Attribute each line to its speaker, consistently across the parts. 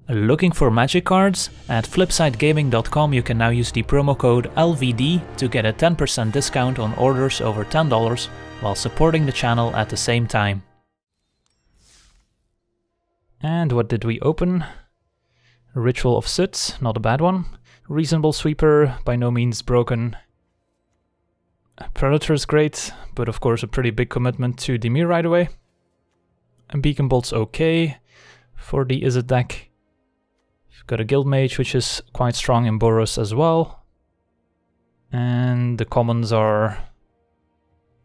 Speaker 1: Looking for magic cards? At flipsidegaming.com you can now use the promo code LVD to get a 10% discount on orders over $10 while supporting the channel at the same time. And what did we open? Ritual of Soot, not a bad one. Reasonable Sweeper, by no means broken. Predator is great, but of course a pretty big commitment to Dimir right away. And Beacon Bolt's okay for the Izzet deck. We've got a Guild Mage, which is quite strong in Boros as well. And the commons are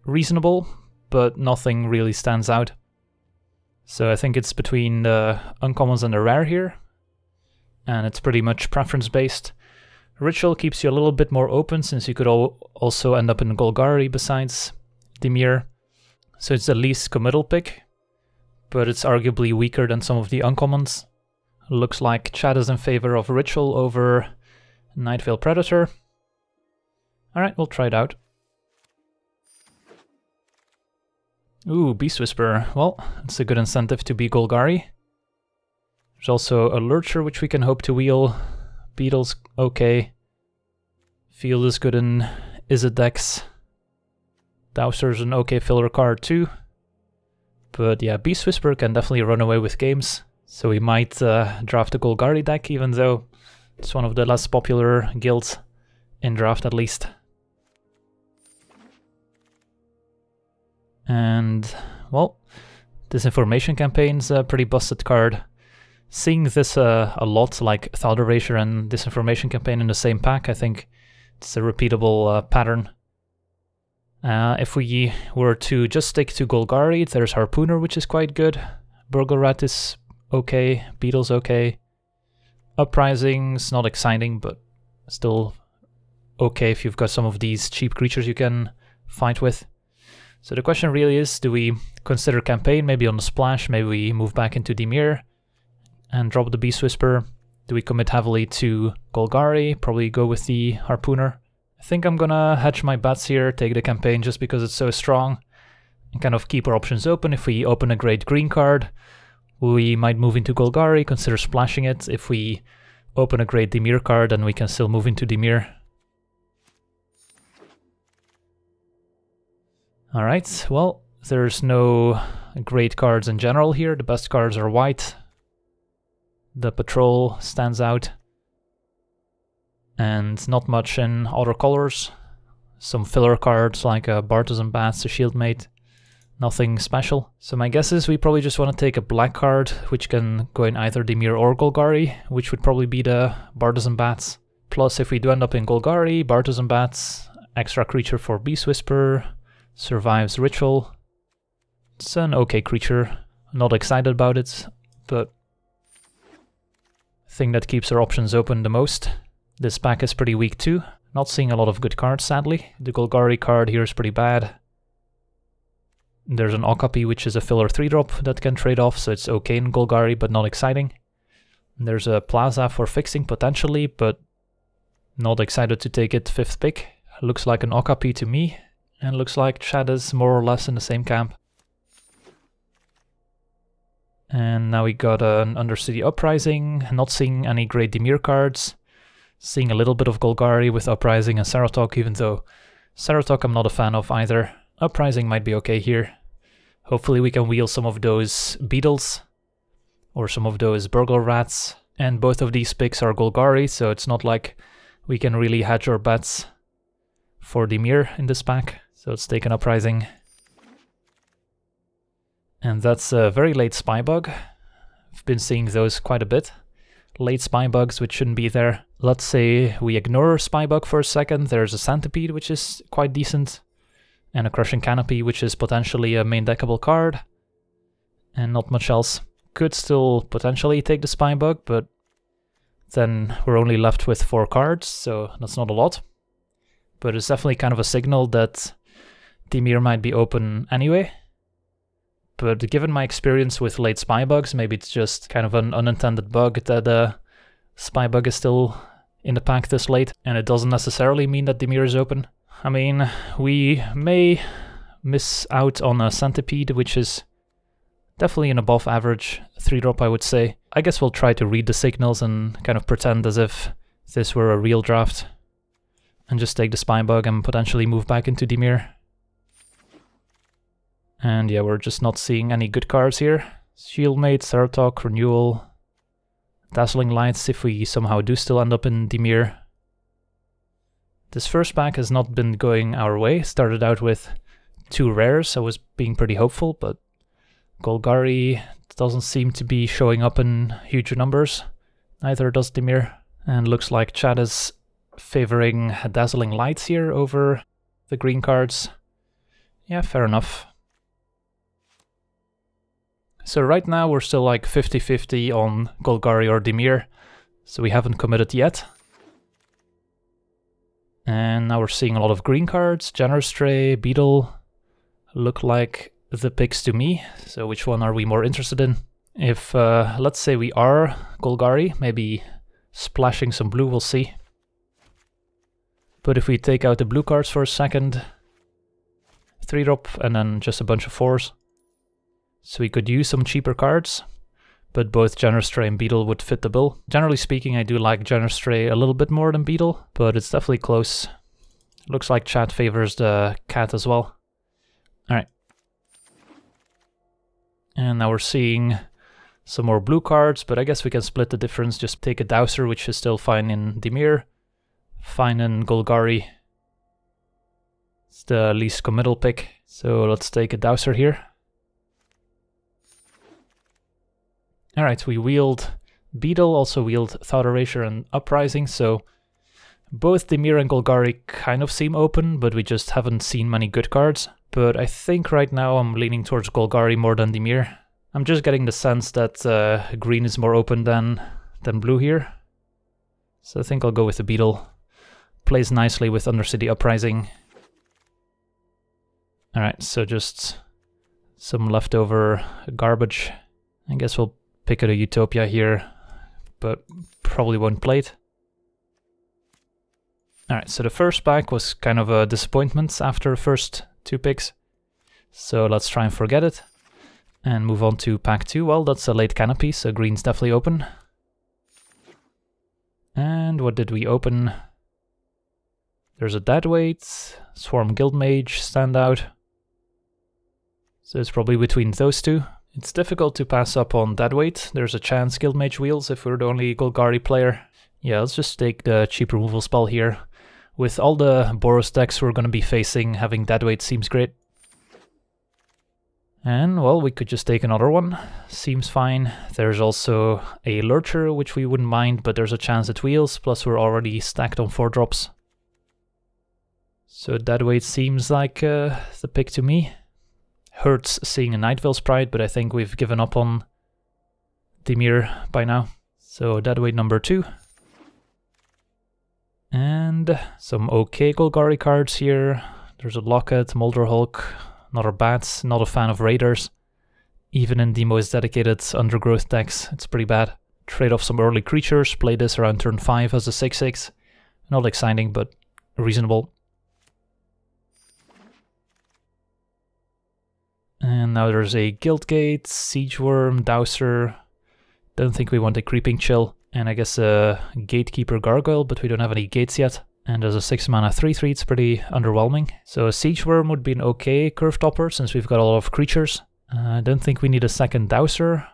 Speaker 1: reasonable, but nothing really stands out. So I think it's between the uncommons and the rare here. And it's pretty much preference based. Ritual keeps you a little bit more open, since you could also end up in Golgari besides Dimir. So it's the least committal pick, but it's arguably weaker than some of the uncommons. Looks like chat is in favor of Ritual over Nightveil Predator. Alright, we'll try it out. Ooh, Beast Whisperer. Well, it's a good incentive to be Golgari. There's also a Lurcher which we can hope to wheel. Beetle's okay. Field is good in Izzet decks. Dowser's an okay filler card too. But yeah, Beast Whisperer can definitely run away with games. So we might draft a Golgari deck, even though it's one of the less popular guilds in draft at least. And, well, Disinformation Campaign's a pretty busted card. Seeing this a lot, like Thought Erasure and Disinformation Campaign in the same pack, I think it's a repeatable pattern. If we were to just stick to Golgari, there's Harpooner, which is quite good. Burglerat is okay, Beetle's okay. Uprising's not exciting, but still okay if you've got some of these cheap creatures you can fight with. So the question really is, do we consider Campaign maybe on the splash, maybe we move back into Dimir and drop the Beast Whisperer? Do we commit heavily to Golgari? Probably go with the Harpooner. I think I'm gonna hedge my bets here, take the Campaign just because it's so strong, and kind of keep our options open. If we open a great green card, we might move into Golgari, consider splashing it. If we open a great Dimir card, then we can still move into Dimir. Alright, well, there's no great cards in general here. The best cards are white. The Patrol stands out. And not much in other colors. Some filler cards like a Bartizan Bats, a Shieldmate. Nothing special. So my guess is we probably just want to take a black card, which can go in either Dimir or Golgari, which would probably be the Bartizan Bats. Plus, if we do end up in Golgari, Bartizan Bats, extra creature for Beast Whisperer, survives Ritual. It's an okay creature. Not excited about it, but I think that keeps our options open the most. This pack is pretty weak too. Not seeing a lot of good cards, sadly. The Golgari card here is pretty bad. There's an Okapi, which is a filler 3-drop that can trade off, so it's okay in Golgari, but not exciting. There's a Plaza for fixing potentially, but not excited to take it 5th pick. Looks like an Okapi to me, and looks like Chad is more or less in the same camp. And now we got an Undercity Uprising, not seeing any great Dimir cards. Seeing a little bit of Golgari with Uprising and Saratok, even though Saratok I'm not a fan of either. Uprising might be okay here. Hopefully we can wheel some of those Beetles, or some of those Burglar Rats. And both of these picks are Golgari, so it's not like we can really hedge our bets for Dimir in this pack. So let's take an Uprising. And that's a very late Spybug. I've been seeing those quite a bit. Late Spybugs which shouldn't be there. Let's say we ignore Spybug for a second. There's a Centipede which is quite decent. And a Crushing Canopy which is potentially a main deckable card. And not much else. Could still potentially take the Spybug, but then we're only left with 4 cards, so that's not a lot. But it's definitely kind of a signal that Dimir might be open anyway. But given my experience with late Spybugs, maybe it's just kind of an unintended bug that Spybug is still in the pack this late, and it doesn't necessarily mean that Dimir is open. I mean, we may miss out on a Centipede, which is Definitely an above average 3-drop, I would say. I guess we'll try to read the signals and kind of pretend as if this were a real draft. And just take the Spinebug and potentially move back into Dimir. And yeah, we're just not seeing any good cards here. Shieldmate, Theratalk, Renewal, Dazzling Lights if we somehow do still end up in Dimir. This first pack has not been going our way. Started out with 2 rares, I was being pretty hopeful, but Golgari doesn't seem to be showing up in huge numbers. Neither does Dimir. And looks like chat is favoring Dazzling Lights here over the green cards. Yeah, fair enough. So right now we're still like 50-50 on Golgari or Dimir, so we haven't committed yet. And now we're seeing a lot of green cards. Generstray, Beetle look like the picks to me, so which one are we more interested in? If, let's say we are Golgari, maybe splashing some blue, we'll see. But if we take out the blue cards for a second, 3-drop and then just a bunch of 4s. So we could use some cheaper cards, but both Generstray and Beetle would fit the bill. Generally speaking, I do like Generstray a little bit more than Beetle, but it's definitely close. Looks like chat favors the cat as well. Alright. And now we're seeing some more blue cards, but I guess we can split the difference. Just take a Dowser, which is still fine in Dimir, fine in Golgari. It's the least committal pick, so let's take a Dowser here. Alright, we wheeled Beetle, also wheeled Thought Erasure and Uprising, so both Dimir and Golgari kind of seem open, but we just haven't seen many good cards. But I think right now I'm leaning towards Golgari more than Dimir. I'm just getting the sense that green is more open than blue here. So I think I'll go with the Beetle. Plays nicely with Undercity Uprising. Alright, so just some leftover garbage. I guess we'll pick at a Utopia here, but probably won't play it. Alright, so the first pack was kind of a disappointment after the first 2 picks. So let's try and forget it. And move on to pack 2. Well, that's a late Canopy, so green's definitely open. And what did we open? There's a Deadweight, Swarm Guildmage, Standout. So it's probably between those 2. It's difficult to pass up on Deadweight. There's a chance Guildmage wheels if we're the only Golgari player. Yeah, let's just take the cheap removal spell here. With all the Boros decks we're going to be facing, having Deadweight seems great. And, well, we could just take another one. Seems fine. There's also a Lurcher, which we wouldn't mind, but there's a chance it wheels, plus we're already stacked on 4 drops. So Deadweight seems like the pick to me. Hurts seeing a Night Veil Sprite, but I think we've given up on Dimir by now. So Deadweight number 2. And some okay Golgari cards here. There's a Locket, Molderhulk, another Bats. Not a fan of Raiders. Even in the most dedicated Undergrowth decks, it's pretty bad. Trade off some early creatures, play this around turn 5 as a 6/6. Not exciting, but reasonable. And now there's a Guildgate, Siegeworm, Dowser. Don't think we want a Creeping Chill. And I guess a Gatekeeper Gargoyle, but we don't have any gates yet. And as a 6 mana 3/3, it's pretty underwhelming. So a Siegeworm would be an okay curve topper, since we've got a lot of creatures. I don't think we need a second Dowser.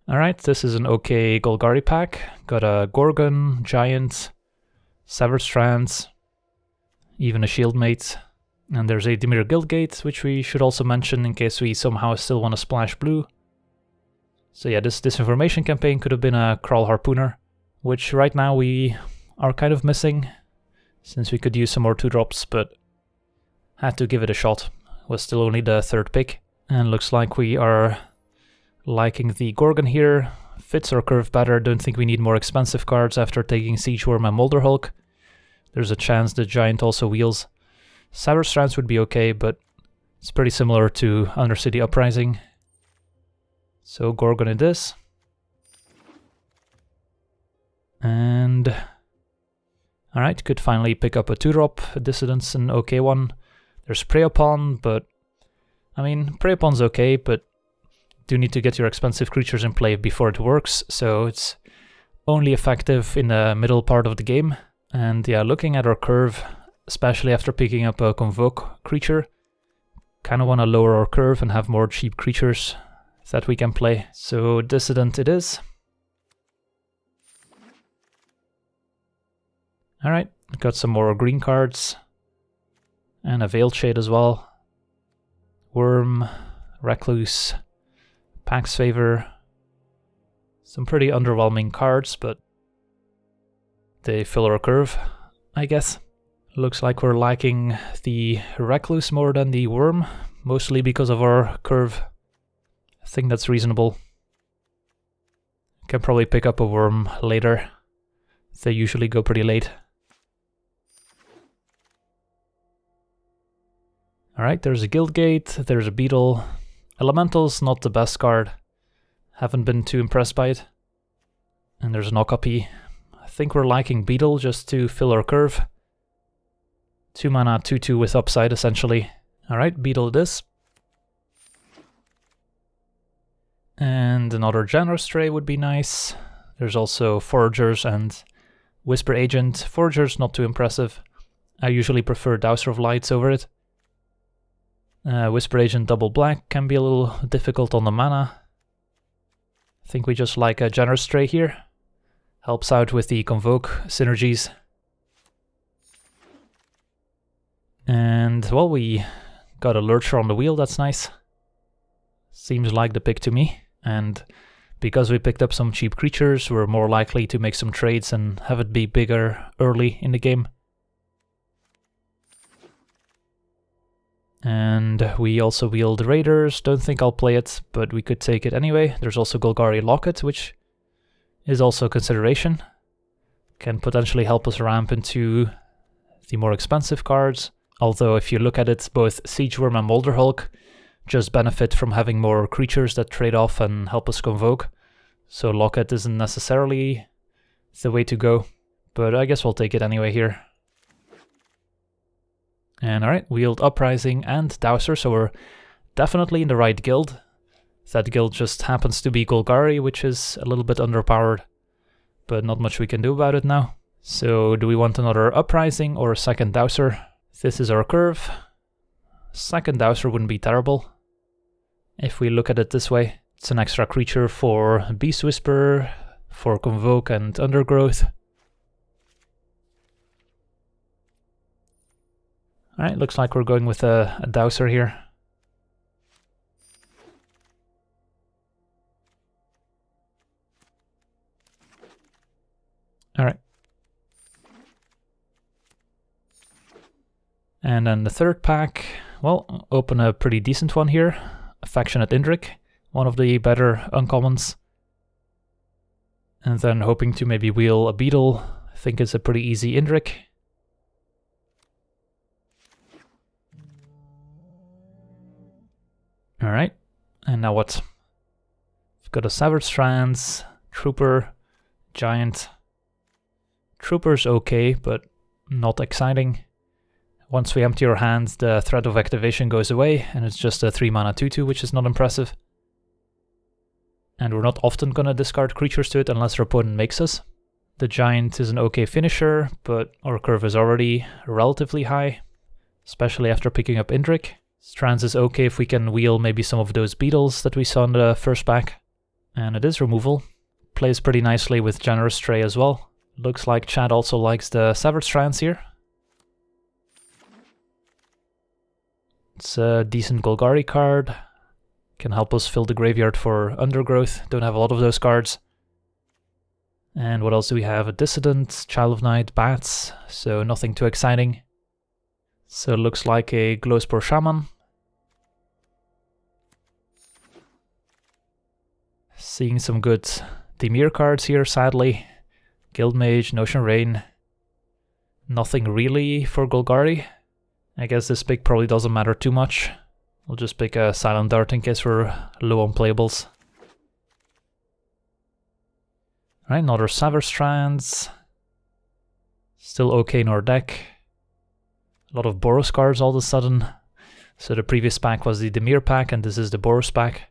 Speaker 1: Alright, this is an okay Golgari pack. Got a Gorgon, Giant, Severed Strands, even a Shieldmate. And there's a Dimir Guildgate, which we should also mention in case we somehow still want to splash blue. So yeah, this disinformation campaign could have been a Crawl Harpooner, which right now we are kind of missing, since we could use some more 2-drops, but had to give it a shot. Was still only the 3rd pick. And looks like we are liking the Gorgon here. Fits our curve better, don't think we need more expensive cards after taking Siegeworm and Molderhulk. There's a chance the Giant also wheels. Severed Strands would be okay, but it's pretty similar to Undercity Uprising. So Gorgon it is. And alright, could finally pick up a 2-drop. Dissident's an okay one. There's Prey Upon, but I mean, Prey Upon's okay, but do need to get your expensive creatures in play before it works, so it's only effective in the middle part of the game. And yeah, looking at our curve, especially after picking up a Convoke creature, kind of want to lower our curve and have more cheap creatures that we can play. So Dissident it is. Alright, got some more green cards. And a Veiled Shade as well. Worm, Recluse, Pax Favor. Some pretty underwhelming cards, but they fill our curve, I guess. Looks like we're liking the Recluse more than the Worm, mostly because of our curve. I think that's reasonable. Can probably pick up a Worm later. They usually go pretty late. Alright, there's a Guildgate, there's a Beetle. Elemental's not the best card. Haven't been too impressed by it. And there's an Okapi. I think we're liking Beetle just to fill our curve. 2 mana, 2/2 with upside essentially. Alright, Beetle it is. And another Generous Stray would be nice. There's also Foragers and Whisper Agent. Foragers not too impressive. I usually prefer Dowser of Lights over it. Whisper Agent double black can be a little difficult on the mana. I think we just like a Generous Stray here. Helps out with the Convoke synergies. And, well, we got a Lurcher on the wheel, that's nice. Seems like the pick to me. And because we picked up some cheap creatures, we're more likely to make some trades and have it be bigger early in the game. And we also wield Raiders. Don't think I'll play it, but we could take it anyway. There's also Golgari Locket, which is also a consideration. Can potentially help us ramp into the more expensive cards. Although if you look at it, both Siegeworm and Molderhulk just benefit from having more creatures that trade off and help us Convoke. So Locket isn't necessarily the way to go, but I guess we'll take it anyway here. And alright, wield Uprising and Dowser, so we're definitely in the right guild. That guild just happens to be Golgari, which is a little bit underpowered, but not much we can do about it now. So do we want another Uprising or a second Dowser? This is our curve. Second Dowser wouldn't be terrible. If we look at it this way, it's an extra creature for Beast Whisper, for Convoke and Undergrowth. Alright, looks like we're going with a Dowser here. Alright. And then the third pack, well, open a pretty decent one here. Affectionate Indrik, one of the better uncommons. And then hoping to maybe wheel a Beetle. I think it's a pretty easy Indrik. Alright, and now what? We've got a Severed Strands, Trooper, Giant. Trooper's okay, but not exciting. Once we empty our hands, the threat of activation goes away, and it's just a 3 mana 2/2, which is not impressive. And we're not often gonna discard creatures to it unless our opponent makes us. The Giant is an okay finisher, but our curve is already relatively high, especially after picking up Indrik. Strands is okay if we can wheel maybe some of those Beetles that we saw in the first pack. And it is removal. Plays pretty nicely with Generous Stray as well. Looks like Chad also likes the Severed Strands here. It's a decent Golgari card. Can help us fill the graveyard for Undergrowth. Don't have a lot of those cards. And what else do we have? A Dissident, Child of Night, Bats. So nothing too exciting. So it looks like a Glowspore Shaman. Seeing some good Dimir cards here, sadly. Guildmage, Notion Rain. Nothing really for Golgari. I guess this pick probably doesn't matter too much. We'll just pick a Silent Dart in case we're low on playables. Alright, another Severed Strands. Still okay in our deck. A lot of Boros cards all of a sudden. So the previous pack was the Dimir pack, and this is the Boros pack.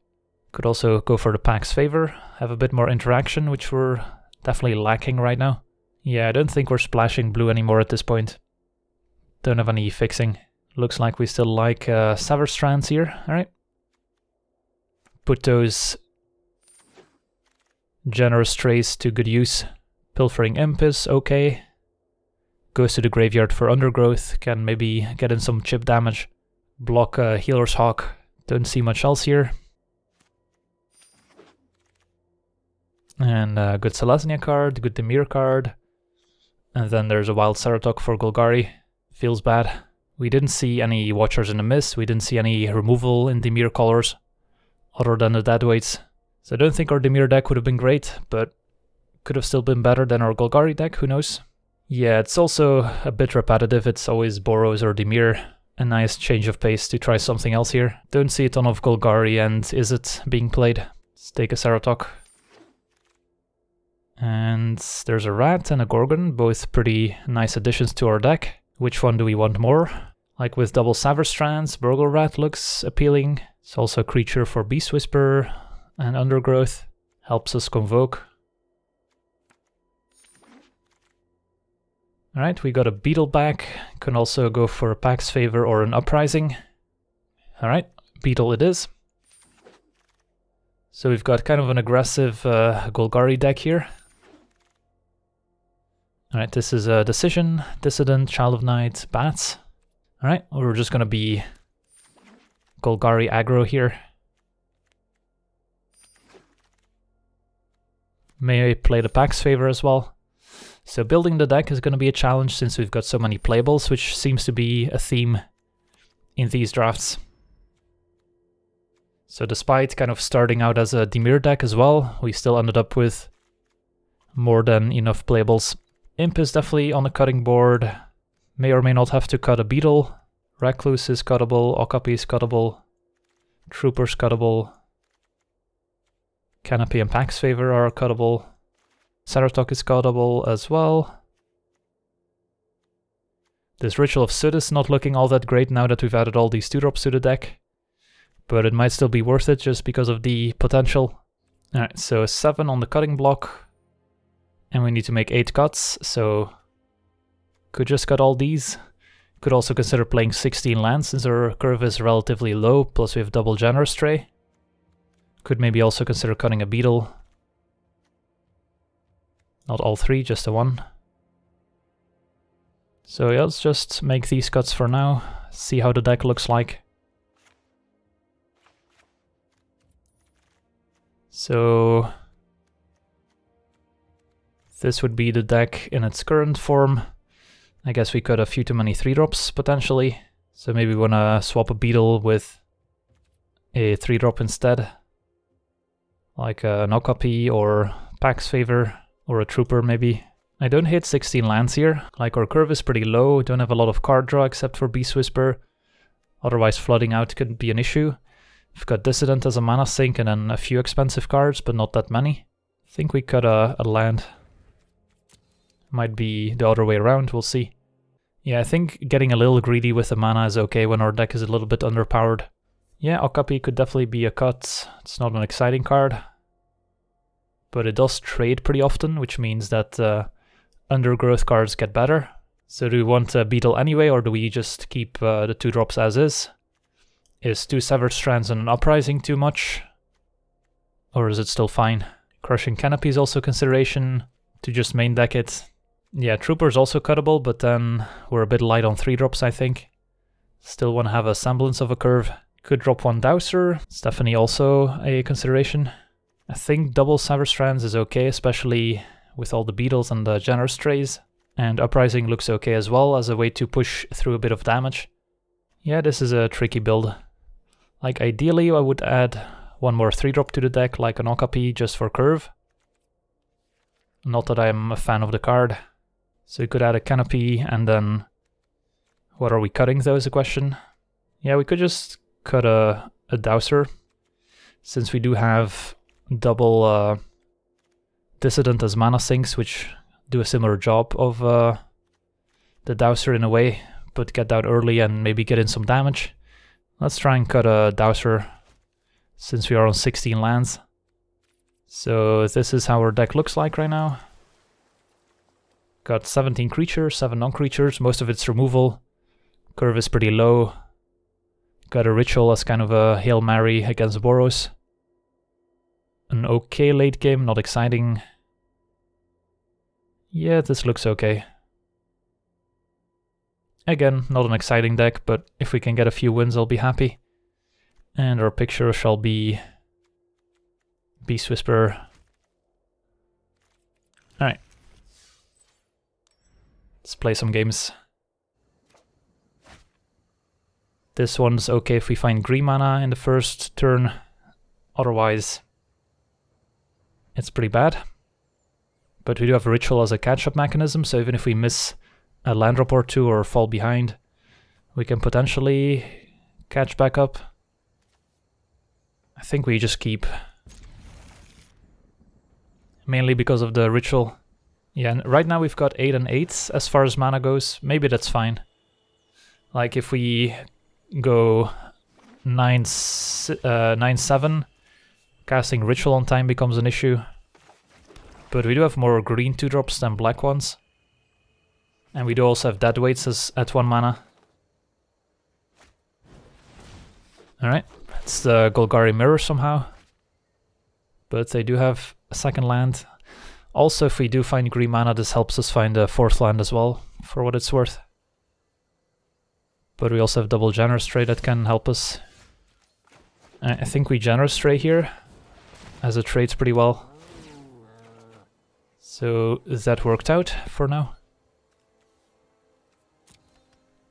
Speaker 1: Could also go for the pack's favor, have a bit more interaction, which we're definitely lacking right now. Yeah, I don't think we're splashing blue anymore at this point. Don't have any fixing. Looks like we still like Sever Strands here. Alright. Put those generous trays to good use. Pilfering Imp is okay. Goes to the graveyard for Undergrowth. Can maybe get in some chip damage. Block Healer's Hawk. Don't see much else here. And a good Selesnya card, good Dimir card. And then there's a Wild Ceratok for Golgari. Feels bad. We didn't see any Watchers in the Mist. We didn't see any removal in Dimir colors other than the Deadweights. So I don't think our Dimir deck would have been great, but could have still been better than our Golgari deck, who knows. Yeah, it's also a bit repetitive. It's always Boros or Dimir. A nice change of pace to try something else here. Don't see a ton of Golgari and Izzet being played. Let's take a Ceratok. And there's a Rat and a Gorgon, both pretty nice additions to our deck. Which one do we want more? Like with double Sever Strands, Burgle Rat looks appealing. It's also a creature for Beast Whisper and Undergrowth. Helps us convoke. Alright, we got a Beetle back. Can also go for a Pack's Favor or an Uprising. Alright, Beetle it is. So we've got kind of an aggressive Golgari deck here. Alright, this is a Decision, Dissident, Child of Night, Bats. Alright, we're just gonna be Golgari aggro here. May I play the Pack's Favor as well. So building the deck is gonna be a challenge since we've got so many playables, which seems to be a theme in these drafts. So despite kind of starting out as a Dimir deck as well, we still ended up with more than enough playables. Imp is definitely on the cutting board. May or may not have to cut a Beetle. Recluse is cuttable, Okapi is cuttable, Trooper's cuttable, Canopy and Pack's Favor are cuttable, Ceratok is cuttable as well. This Ritual of Soot is not looking all that great now that we've added all these 2-drops to the deck, but it might still be worth it just because of the potential. Alright, so a 7 on the cutting block. And we need to make 8 cuts, so could just cut all these. Could also consider playing 16 lands since our curve is relatively low, plus we have double Generous Tray. Could maybe also consider cutting a Beetle. Not all 3, just the 1. So yeah, let's just make these cuts for now, see how the deck looks like. So this would be the deck in its current form. I guess we cut a few too many 3-drops potentially. So maybe we want to swap a Beetle with a 3-drop instead. Like an Okapi or Pack's Favor or a Trooper maybe. I don't hit 16 lands here. Like our curve is pretty low, don't have a lot of card draw except for Beast Whisper. Otherwise flooding out could be an issue. We've got Dissident as a mana sink and then a few expensive cards, but not that many. I think we cut a land. Might be the other way around, we'll see. Yeah, I think getting a little greedy with the mana is okay when our deck is a little bit underpowered. Yeah, Okapi could definitely be a cut. It's not an exciting card. But it does trade pretty often, which means that Undergrowth cards get better. So do we want a Beetle anyway, or do we just keep the 2-drops as is? Is 2 Severed Strands and an Uprising too much? Or is it still fine? Crushing Canopy is also a consideration to just main deck it. Yeah, Trooper's also cuttable, but then we're a bit light on 3-drops, I think. Still want to have a semblance of a curve. Could drop 1 Dowser. It's definitely also a consideration. I think double Sever Strands is okay, especially with all the Beetles and the Generous Trays. And Uprising looks okay as well as a way to push through a bit of damage. Yeah, this is a tricky build. Like ideally I would add 1 more 3-drop to the deck, like an Okapi just for curve. Not that I'm a fan of the card. So you could add a Canopy and then... What are we cutting though is a question. Yeah, we could just cut a Dowser. Since we do have double Dissident as mana sinks, which do a similar job of the Dowser in a way, but get down early and maybe get in some damage. Let's try and cut a Dowser since we are on 16 lands. So this is how our deck looks like right now. Got 17 creatures, 7 non-creatures, most of it's removal. Curve is pretty low. Got a Ritual as kind of a Hail Mary against Boros. An okay late game, not exciting. Yeah, this looks okay. Again, not an exciting deck, but if we can get a few wins, I'll be happy. And our picture shall be Beast Whisperer. Alright. Let's play some games. This one's okay if we find green mana in the first turn. Otherwise, it's pretty bad. But we do have a Ritual as a catch-up mechanism, so even if we miss a land drop or two or fall behind, we can potentially catch back up. I think we just keep. Mainly because of the Ritual. Yeah, and right now we've got 8 and 8 as far as mana goes. Maybe that's fine. Like if we go 9-7, casting Ritual on time becomes an issue. But we do have more green 2-drops than black ones. And we do also have Deadweights as at 1 mana. Alright, it's the Golgari Mirror somehow. But they do have a second land. Also, if we do find green mana, this helps us find a 4th land as well, for what it's worth. But we also have double Generous Stray that can help us. I think we Generous Stray here, as it trades pretty well. So that worked out for now.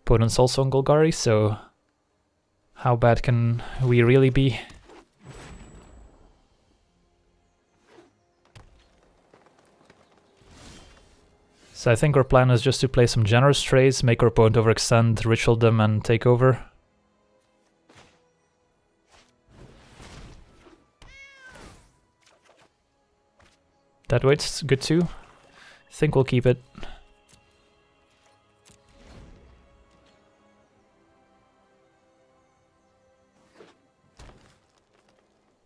Speaker 1: Opponent's also on Golgari, so how bad can we really be? So I think our plan is just to play some Generous Strays, make our opponent overextend, Ritual them and take over. Deadweight's good too. I think we'll keep it.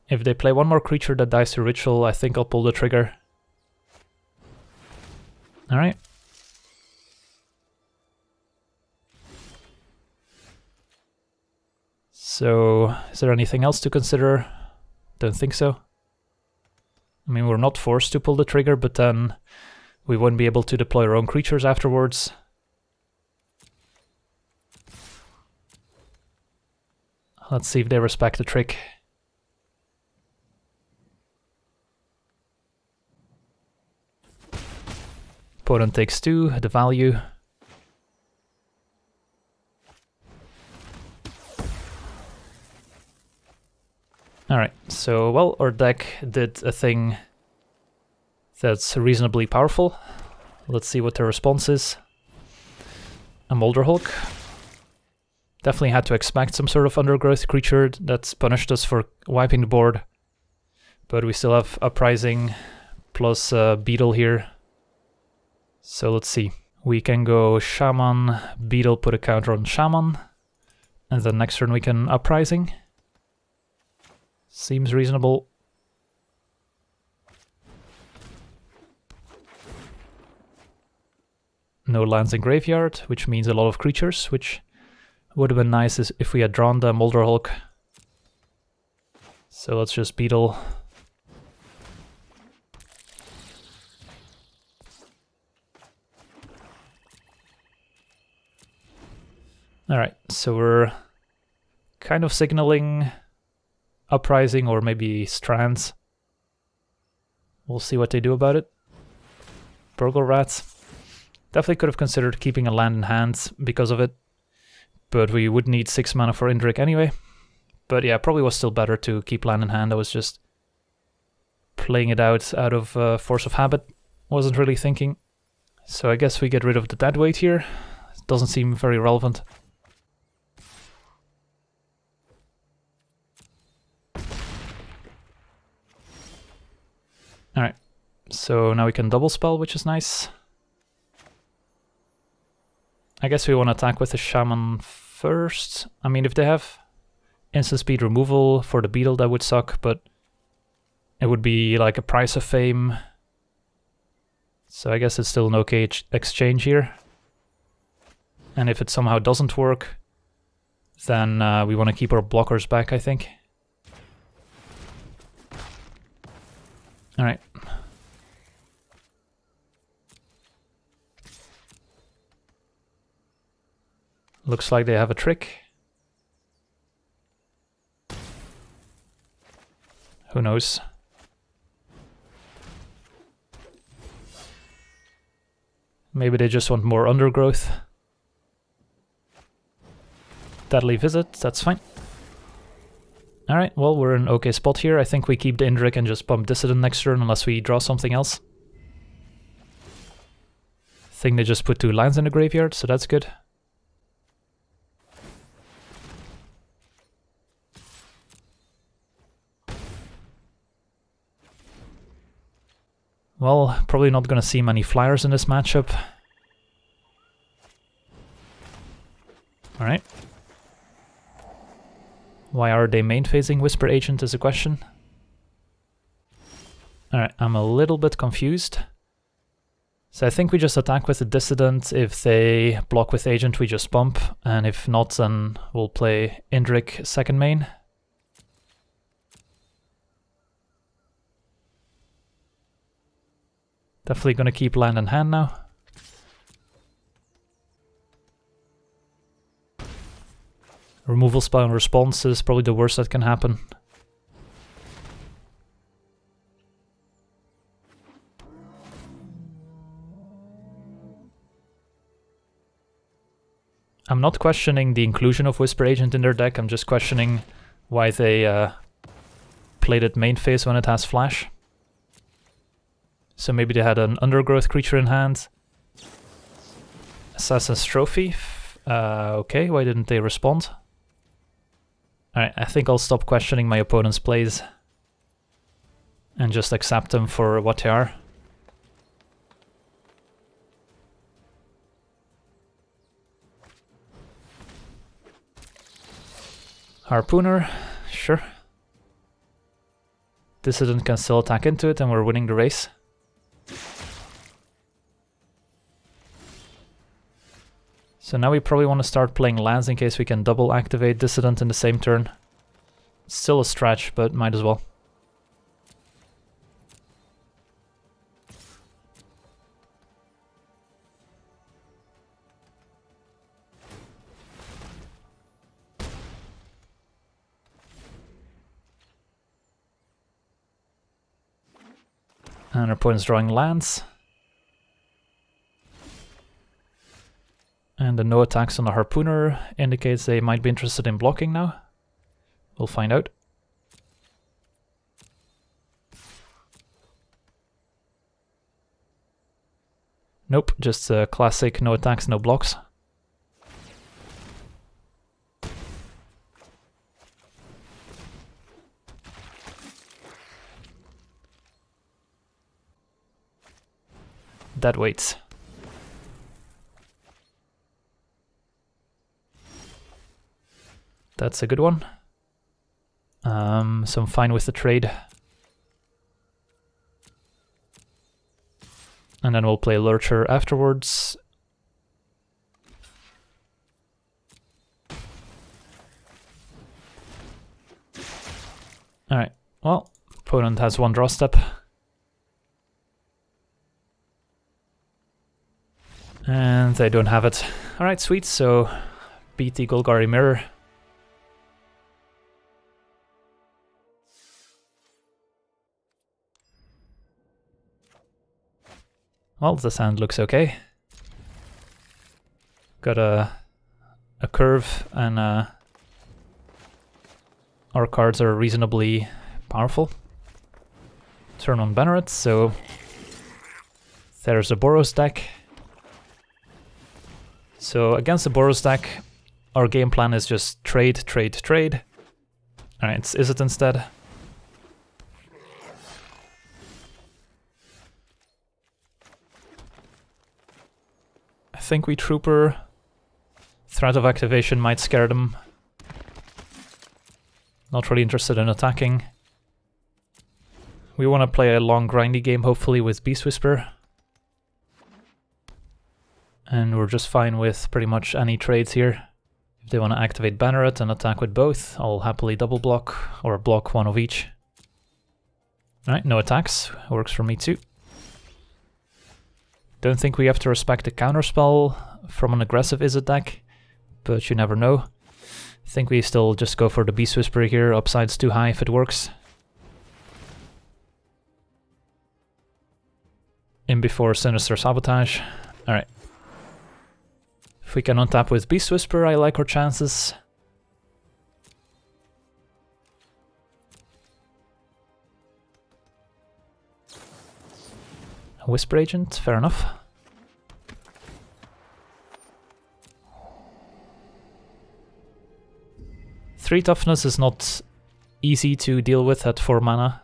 Speaker 1: If they play one more creature that dies to Ritual, I think I'll pull the trigger. Alright. So, is there anything else to consider? Don't think so. I mean, we're not forced to pull the trigger, but then we wouldn't be able to deploy our own creatures afterwards. Let's see if they respect the trick. Opponent takes 2, the value. Alright, so, well, our deck did a thing that's reasonably powerful. Let's see what their response is. A Molder Hulk. Definitely had to expect some sort of undergrowth creature that's punished us for wiping the board. But we still have Uprising plus Beetle here. So let's see. We can go Shaman, Beetle, put a counter on Shaman. And then next turn we can Uprising. Seems reasonable. No lands in graveyard, which means a lot of creatures, which would have been nice if we had drawn the Molder Hulk. So let's just Beetle. Alright, so we're kind of signaling Uprising or maybe Strands. We'll see what they do about it. Burgle Rats. Definitely could have considered keeping a land in hand because of it, but we would need 6 mana for Indrik anyway. But yeah, probably was still better to keep land in hand. I was just playing it out of force of habit. Wasn't really thinking. So I guess we get rid of the Deadweight here. It doesn't seem very relevant. Alright, so now we can double spell, which is nice. I guess we want to attack with the Shaman first. I mean, if they have instant speed removal for the beetle, that would suck, but it would be like a price of fame. So I guess it's still an okay exchange here. And if it somehow doesn't work, then we want to keep our blockers back, I think. Alright. Looks like they have a trick. Who knows? Maybe they just want more undergrowth. Deadly Visit, that's fine. Alright, well, we're in an okay spot here. I think we keep the Indrik and just bump Dissident next turn unless we draw something else. I think they just put 2 lands in the graveyard, so that's good. Well, probably not gonna see many flyers in this matchup. Alright. Why are they main-facing Whisper Agent is a question. Alright, I'm a little bit confused. So I think we just attack with the Dissident. If they block with Agent, we just bump. And if not, then we'll play Indrik second main. Definitely gonna keep land in hand now. Removal spell and response is probably the worst that can happen. I'm not questioning the inclusion of Whisper Agent in their deck, I'm just questioning why they played it main phase when it has flash. So maybe they had an undergrowth creature in hand. Assassin's Trophy. Okay, why didn't they respond? Alright, I think I'll stop questioning my opponent's plays and just accept them for what they are. Harpooner, sure. Dissident can still attack into it and we're winning the race. So now we probably want to start playing lands in case we can double activate Dissident in the same turn. Still a stretch, but might as well. And our opponent's drawing lands. And the no attacks on the Harpooner indicates they might be interested in blocking now. We'll find out. Nope, just a classic no attacks, no blocks. Dead weights. That's a good one. So I'm fine with the trade. And then we'll play Lurcher afterwards. Alright, well, opponent has one draw step. And they don't have it. Alright, sweet, so beat the Golgari Mirror. Well, this hand looks okay. Got a curve and our cards are reasonably powerful. Turn on Banneret, so there's a Boros deck. So against the Boros deck, our game plan is just trade, trade, trade. Alright, it's Izzet instead. I think we Trooper. Threat of activation might scare them. Not really interested in attacking. We want to play a long grindy game, hopefully, with Beast Whisper. And we're just fine with pretty much any trades here. If they want to activate Banneret and attack with both, I'll happily double block or block one of each. Alright, no attacks. Works for me too. Don't think we have to respect a counterspell from an aggressive Izzet deck, but you never know. I think we still just go for the Beast Whisperer here, upside's too high if it works. In before Sinister Sabotage. Alright. If we can untap with Beast Whisperer, I like our chances. Whisper Agent, fair enough. Three toughness is not easy to deal with at 4 mana.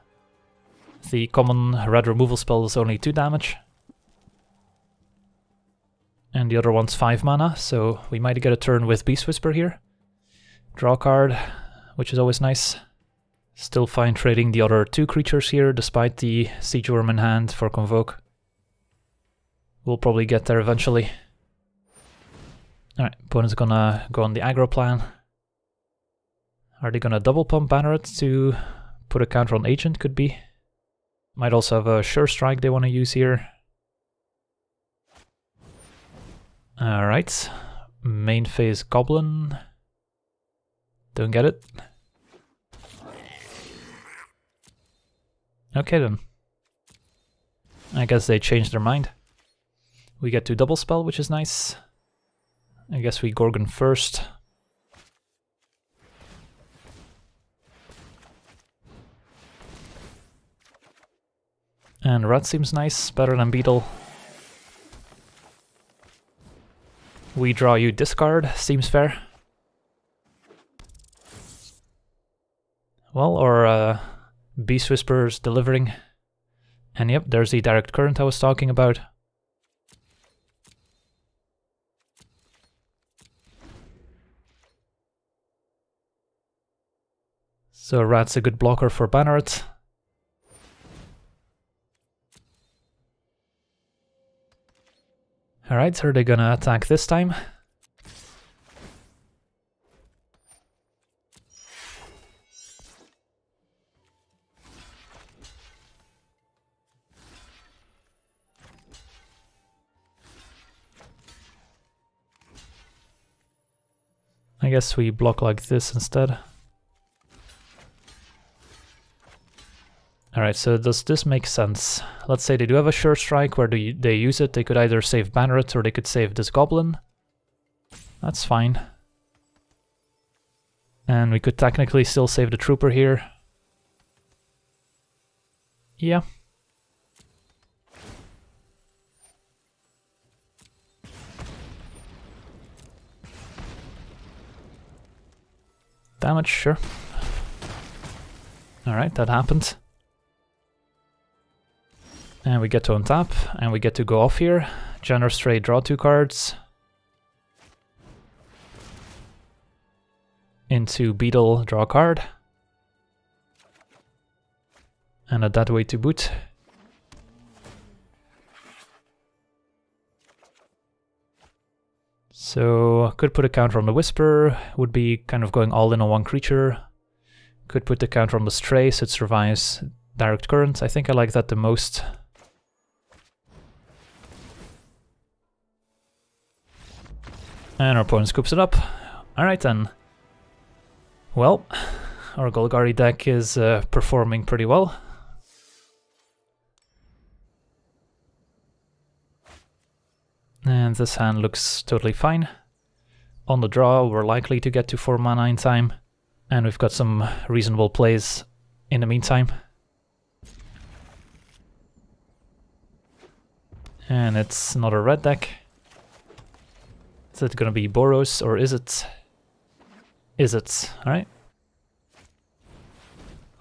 Speaker 1: The common red removal spell is only 2 damage. And the other one's 5 mana, so we might get a turn with Beast Whisper here. Draw a card, which is always nice. Still fine trading the other 2 creatures here, despite the Siege Worm in hand for Convoke. We'll probably get there eventually. Alright, opponent's gonna go on the aggro plan. Are they gonna double pump Banneret to put a counter on Agent? Could be. Might also have a Sure Strike they want to use here. Alright, main phase Goblin. Don't get it. Okay then. I guess they changed their mind. We get to double spell, which is nice. I guess we Gorgon first. And Rat seems nice, better than Beetle. We draw you discard, seems fair. Well, or Beast Whisperer's delivering. And yep, there's the direct current I was talking about. So Rat's a good blocker for Banneret. Alright, are they gonna attack this time? I guess we block like this instead. Alright, so does this make sense? Let's say they do have a Sure Strike, where do they use it? They could either save Banneret or they could save this Goblin. That's fine. And we could technically still save the Trooper here. Yeah. Damage, sure. Alright, that happened. And we get to untap, and we get to go off here. Generous trade, draw 2 cards. Into Beetle, draw a card. And a Dead Weight to boot. So, could put a counter on the Whisper, would be kind of going all in on one creature. Could put the counter on the Stray, so it survives direct current. I think I like that the most. And our opponent scoops it up. Alright then. Well, our Golgari deck is performing pretty well. And this hand looks totally fine. On the draw, we're likely to get to 4 mana in time. And we've got some reasonable plays in the meantime. And it's not a red deck. Is it gonna be Boros or is it? Is it? Alright.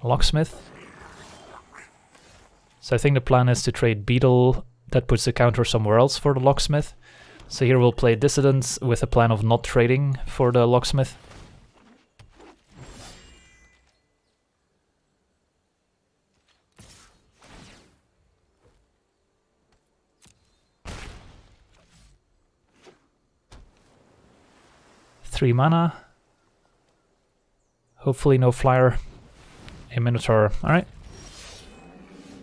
Speaker 1: Locksmith. So I think the plan is to trade Beetle. That puts the counter somewhere else for the Locksmith. So here we'll play Dissidents with a plan of not trading for the Locksmith. 3 mana. Hopefully no flyer. A Minotaur. Alright.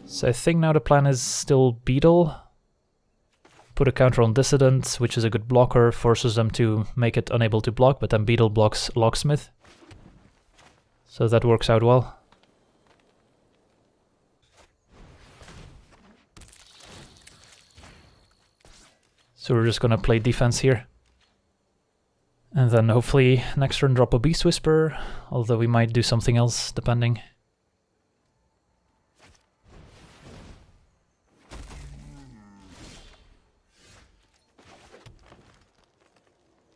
Speaker 1: So I think now the plan is still Beetle. Put a counter on Dissident, which is a good blocker, forces them to make it unable to block, but then Beetle blocks Locksmith. So that works out well. So we're just gonna play defense here. And then hopefully next turn drop a Beast Whisper, although we might do something else, depending.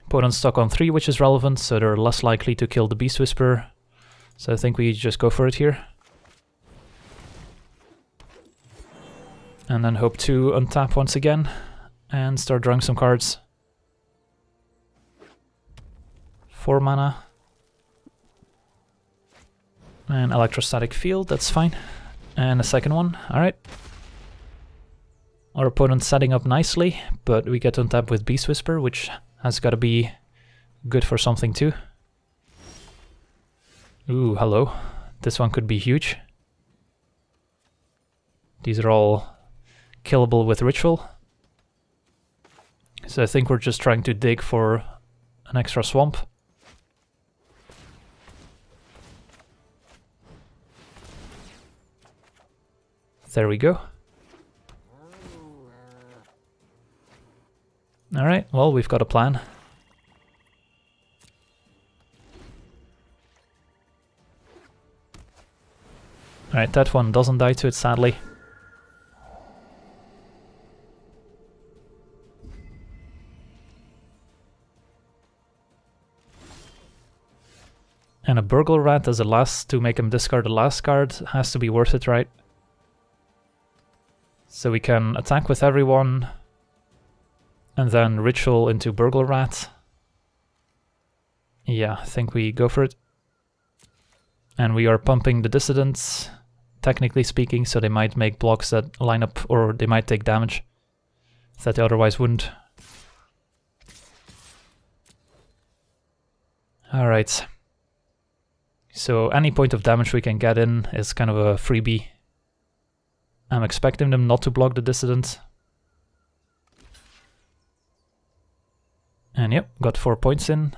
Speaker 1: Opponent's stuck on 3, which is relevant, so they're less likely to kill the Beast Whisper. So I think we just go for it here. And then hope to untap once again and start drawing some cards. 4 mana. And Electrostatic Field, that's fine. And a second one, alright. Our opponent's setting up nicely, but we get to untap with Beast Whisper, which has got to be good for something too. Ooh, hello. This one could be huge. These are all killable with Ritual. So I think we're just trying to dig for an extra swamp. There we go. Alright, well, we've got a plan. Alright, that one doesn't die to it, sadly. And a Burglar Rat as a last to make him discard the last card has to be worth it, right? So we can attack with everyone, and then Ritual into Burglar Rat. Yeah, I think we go for it. And we are pumping the Dissidents, technically speaking, so they might make blocks that line up, or they might take damage that they otherwise wouldn't. Alright. So any point of damage we can get in is kind of a freebie. I'm expecting them not to block the Dissident. And yep, got 4 points in.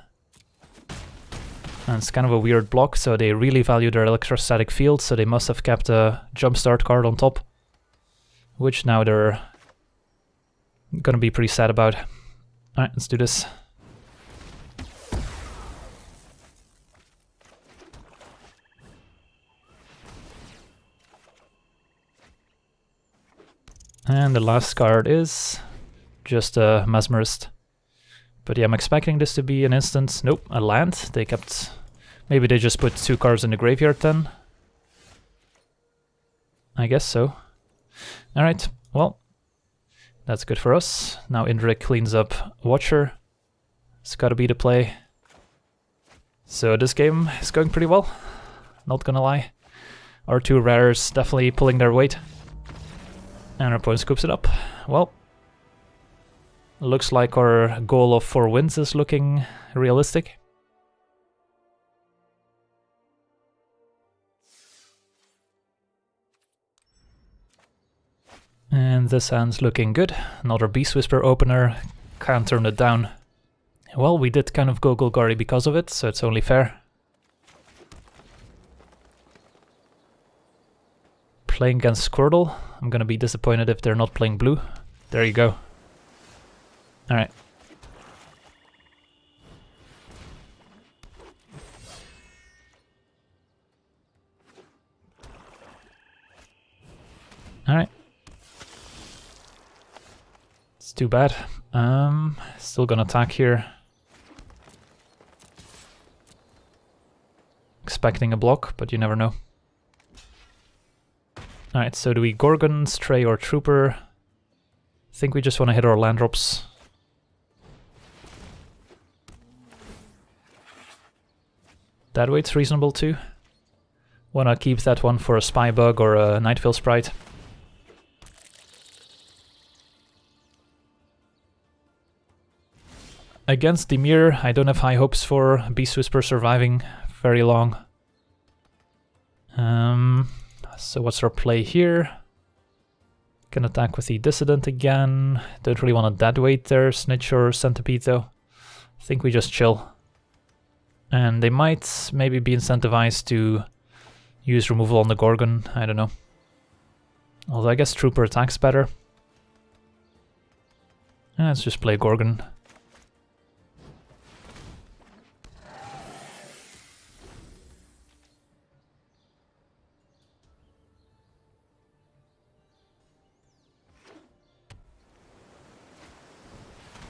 Speaker 1: And it's kind of a weird block, so they really value their Electrostatic Field, so they must have kept a Jumpstart card on top. Which now they're gonna be pretty sad about. Alright, let's do this. And the last card is just a Mesmerist. But yeah, I'm expecting this to be an instant. Nope, a land. They kept... Maybe they just put 2 cards in the graveyard then. I guess so. Alright, well, that's good for us. Now Indrik cleans up Watcher. It's gotta be the play. So this game is going pretty well, not gonna lie. Our 2 rares definitely pulling their weight. And our opponent scoops it up. Well, looks like our goal of 4 wins is looking realistic. And this hand's looking good. Another Beast Whisper opener. Can't turn it down. Well, we did kind of go Golgari because of it, so it's only fair. Playing against Squirtle. I'm gonna be disappointed if they're not playing blue. There you go. Alright. Alright. It's too bad. Still gonna attack here. Expecting a block, but you never know. Alright, so do we Gorgon, Stray, or Trooper? I think we just want to hit our land drops. That weight's reasonable too. Wanna keep that one for a Spy Bug or a Nightveil Sprite. against Dimir, I don't have high hopes for Beast Whisper surviving very long. So what's our play here? Can attack with the Dissident again. Don't really want to deadweight their Snitch or Centipede though. I think we just chill. And they might maybe be incentivized to use removal on the Gorgon, I don't know. Although I guess Trooper attacks better. Let's just play Gorgon.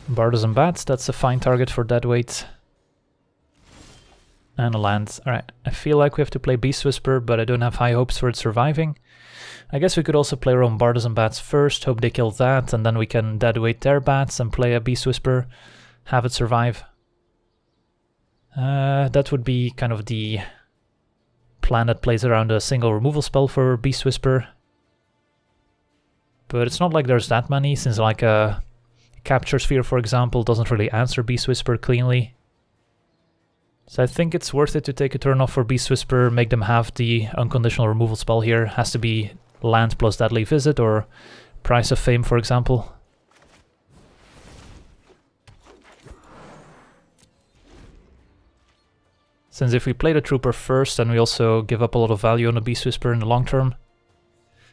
Speaker 1: Bardas and Bats, that's a fine target for deadweight. And a land. Alright, I feel like we have to play Beast Whisper, but I don't have high hopes for it surviving. I guess we could also play our own Bardas and Bats first, hope they kill that, and then we can deadweight their Bats and play a Beast Whisper, have it survive. That would be kind of the plan that plays around a single removal spell for Beast Whisper. But it's not like there's that many, since like a Capture Sphere, for example, doesn't really answer Beast Whisper cleanly. So I think it's worth it to take a turn off for Beast Whisper, make them have the unconditional removal spell here. Has to be land plus Deadly Visit or Price of Fame, for example. Since if we play the Trooper first, then we also give up a lot of value on the Beast Whisper in the long term.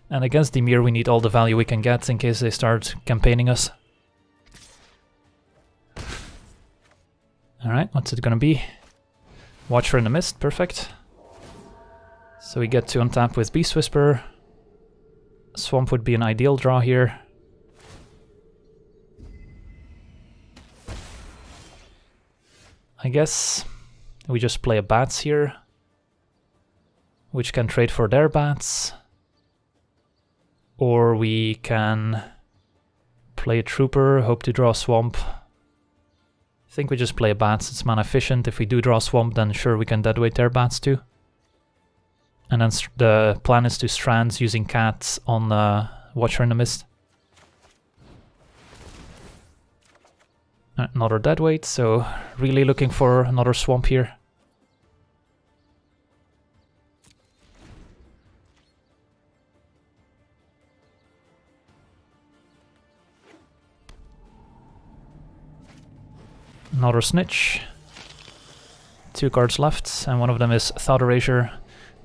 Speaker 1: And against Dimir we need all the value we can get in case they start campaigning us. Alright, what's it gonna be? Watcher in the Mist, perfect. So we get to untap with Beast Whisper. Swamp would be an ideal draw here. I guess we just play a Bats here, which can trade for their Bats. Or we can play a Trooper, hope to draw a Swamp. I think we just play a Bats, it's mana efficient. If we do draw Swamp, then sure, we can deadweight their Bats too. And then the plan is to Strands using Cats on Watcher in the Mist. Another deadweight, so really looking for another Swamp here. Another Snitch. 2 cards left, and one of them is Thought Erasure.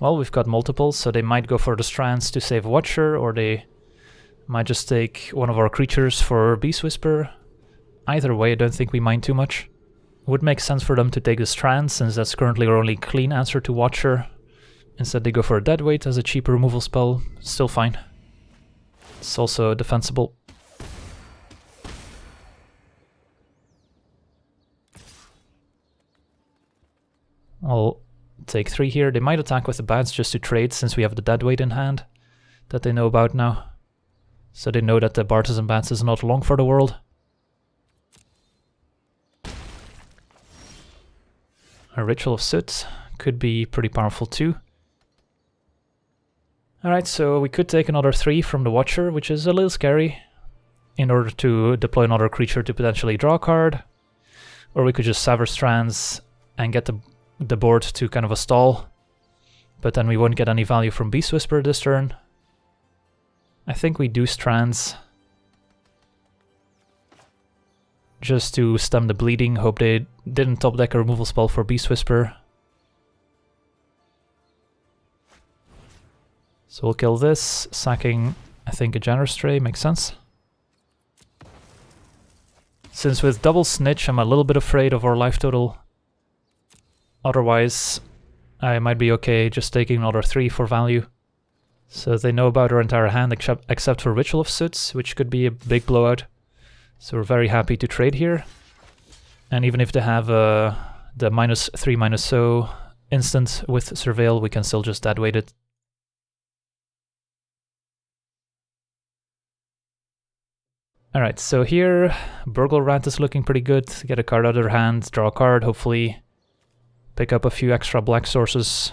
Speaker 1: Well, we've got multiples, so they might go for the Strands to save Watcher, or they might just take one of our creatures for Beast Whisper. Either way, I don't think we mind too much. Would make sense for them to take the Strands, since that's currently our only clean answer to Watcher. Instead they go for a Deadweight as a cheaper removal spell. Still fine. It's also defensible. I'll take 3 here. They might attack with the Bats just to trade, since we have the Deadweight in hand that they know about now. So they know that the Bardas Bats is not long for the world. A Ritual of Soot could be pretty powerful too. Alright, so we could take another 3 from the Watcher, which is a little scary, in order to deploy another creature to potentially draw a card. Or we could just Sever Strands and get the board to kind of a stall, but then we won't get any value from Beast Whisper this turn. I think we do Strands, just to stem the bleeding, hope they didn't top deck a removal spell for Beast Whisper. So we'll kill this, sacking, I think, a Generous Stray, makes sense. Since with double Snitch I'm a little bit afraid of our life total. Otherwise, I might be okay just taking another 3 for value. So they know about our entire hand except for Ritual of Soot, which could be a big blowout. So we're very happy to trade here. And even if they have the -3/-0 instant with Surveil, we can still just deadweight it. Alright, so here Burgle Rat is looking pretty good. Get a card out of their hand, draw a card, hopefully pick up a few extra black sources.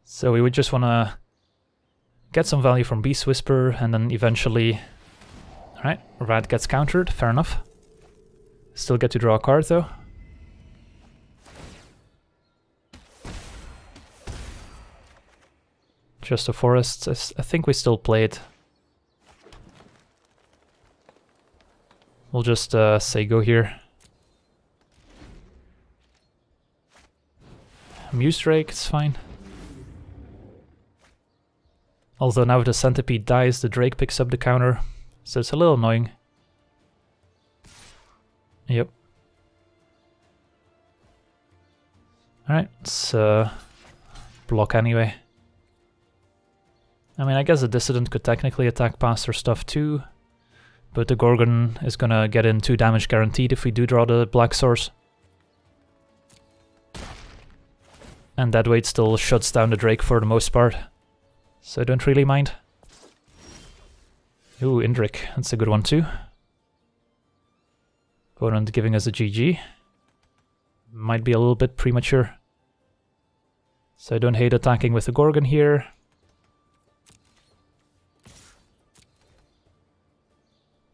Speaker 1: So we would just want to get some value from Beast Whisper, and then eventually... Alright, Rat gets countered, fair enough. Still get to draw a card though. Just a forest. I think we still play it. We'll just say go here. Muse Drake, it's fine. Although now if the Centipede dies, the Drake picks up the counter, so it's a little annoying. Yep. Alright, let's block anyway. I mean, I guess the Dissident could technically attack past our stuff too, but the Gorgon is gonna get in 2 damage guaranteed if we do draw the Black Source. And that weight still shuts down the Drake for the most part, so I don't really mind. Ooh, Indrik, that's a good one too. Opponent giving us a GG. Might be a little bit premature. So I don't hate attacking with the Gorgon here.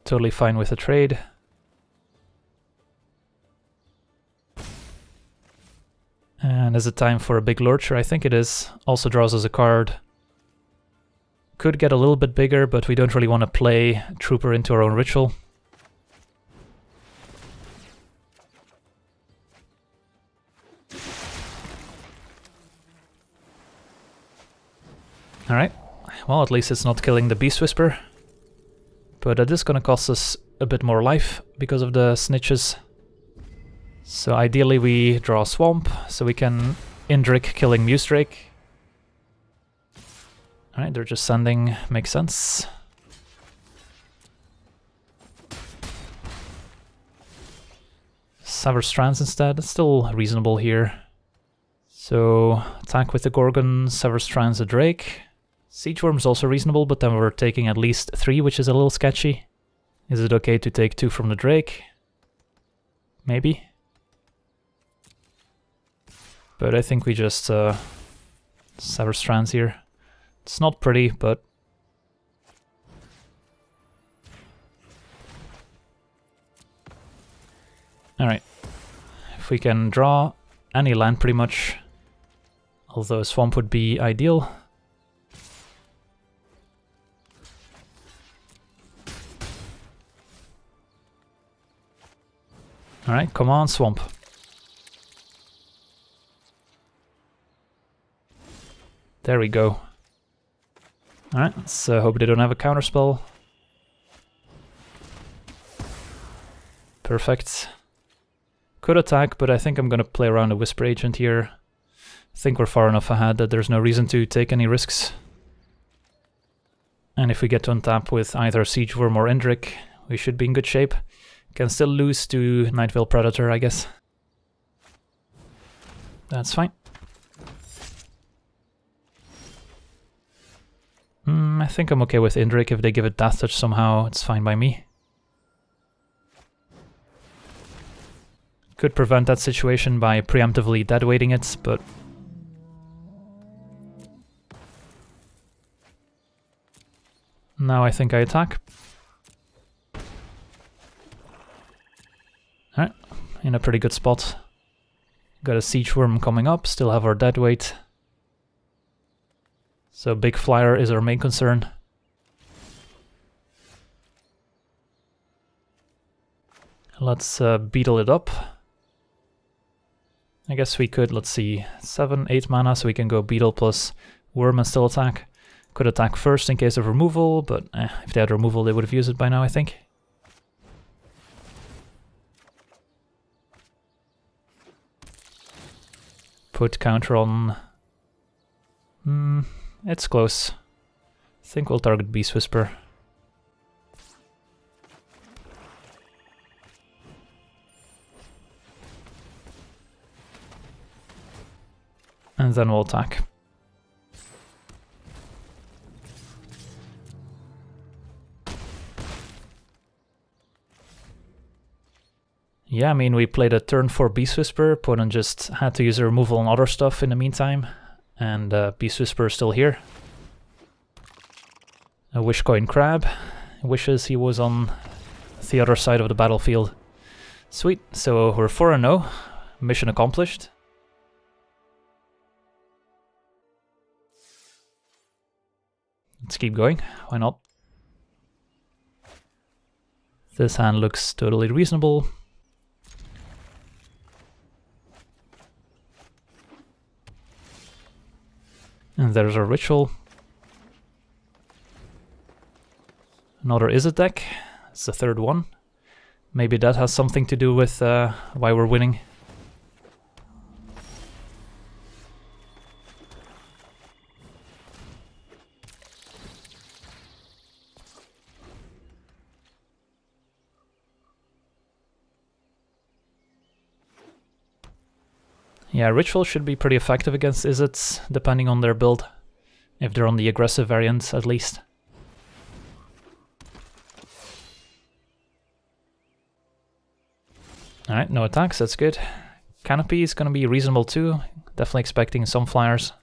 Speaker 1: Totally fine with the trade. And is it time for a big Lurcher? I think it is. Also draws us a card. Could get a little bit bigger, but we don't really want to play Trooper into our own ritual. Alright, well at least it's not killing the Beast Whisper. But that is gonna cost us a bit more life because of the snitches. So ideally we draw a Swamp, so we can Indrik killing Muse Drake. Alright, they're just sending, makes sense. Sever Strands instead, that's still reasonable here. So attack with the Gorgon, Sever Strands the Drake. Siege Worm's also reasonable, but then we're taking at least 3, which is a little sketchy. Is it okay to take 2 from the Drake? Maybe. But I think we just Sever Strands here. It's not pretty, but... Alright. If we can draw any land pretty much, although a Swamp would be ideal. Alright, come on, Swamp. There we go. Alright, let's hope they don't have a counterspell. Perfect. Could attack, but I think I'm gonna play around a Whisper Agent here. I think we're far enough ahead that there's no reason to take any risks. And if we get to untap with either Siege Worm or Indrik, we should be in good shape. Can still lose to Nightveil Predator, I guess. That's fine. I think I'm okay with Indrik. If they give it Death Touch somehow, it's fine by me. Could prevent that situation by preemptively deadweighting it, but... Now I think I attack. Alright, in a pretty good spot. Got a Siege Worm coming up, still have our deadweight. So Big Flyer is our main concern. Let's beetle it up. I guess we could, let's see, 7, 8 mana, so we can go Beetle plus Worm and still attack. Could attack first in case of removal, but if they had removal they would have used it by now, I think. Put counter on... it's close. I think we'll target Beast Whisper. And then we'll attack. Yeah, I mean, we played a turn 4 Beast Whisper, opponent just had to use a removal on other stuff in the meantime, and Beast Whisper is still here. A Wishcoin Crab wishes he was on the other side of the battlefield. Sweet, so we're 4-0. Mission accomplished. Let's keep going, why not? This hand looks totally reasonable. And there's our ritual. Another Izzet deck. It's the third one. Maybe that has something to do with why we're winning. Yeah, Ritual should be pretty effective against Izzets, depending on their build. If they're on the aggressive variant, at least. Alright, no attacks, that's good. Canopy is gonna be reasonable too. Definitely expecting some flyers.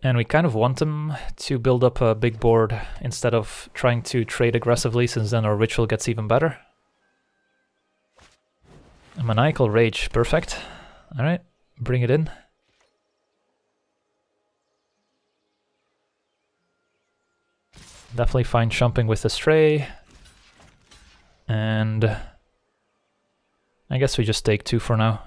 Speaker 1: And we kind of want them to build up a big board instead of trying to trade aggressively, since then our ritual gets even better. A Maniacal Rage, perfect. Alright, bring it in. Definitely fine jumping with the Stray. And I guess we just take 2 for now.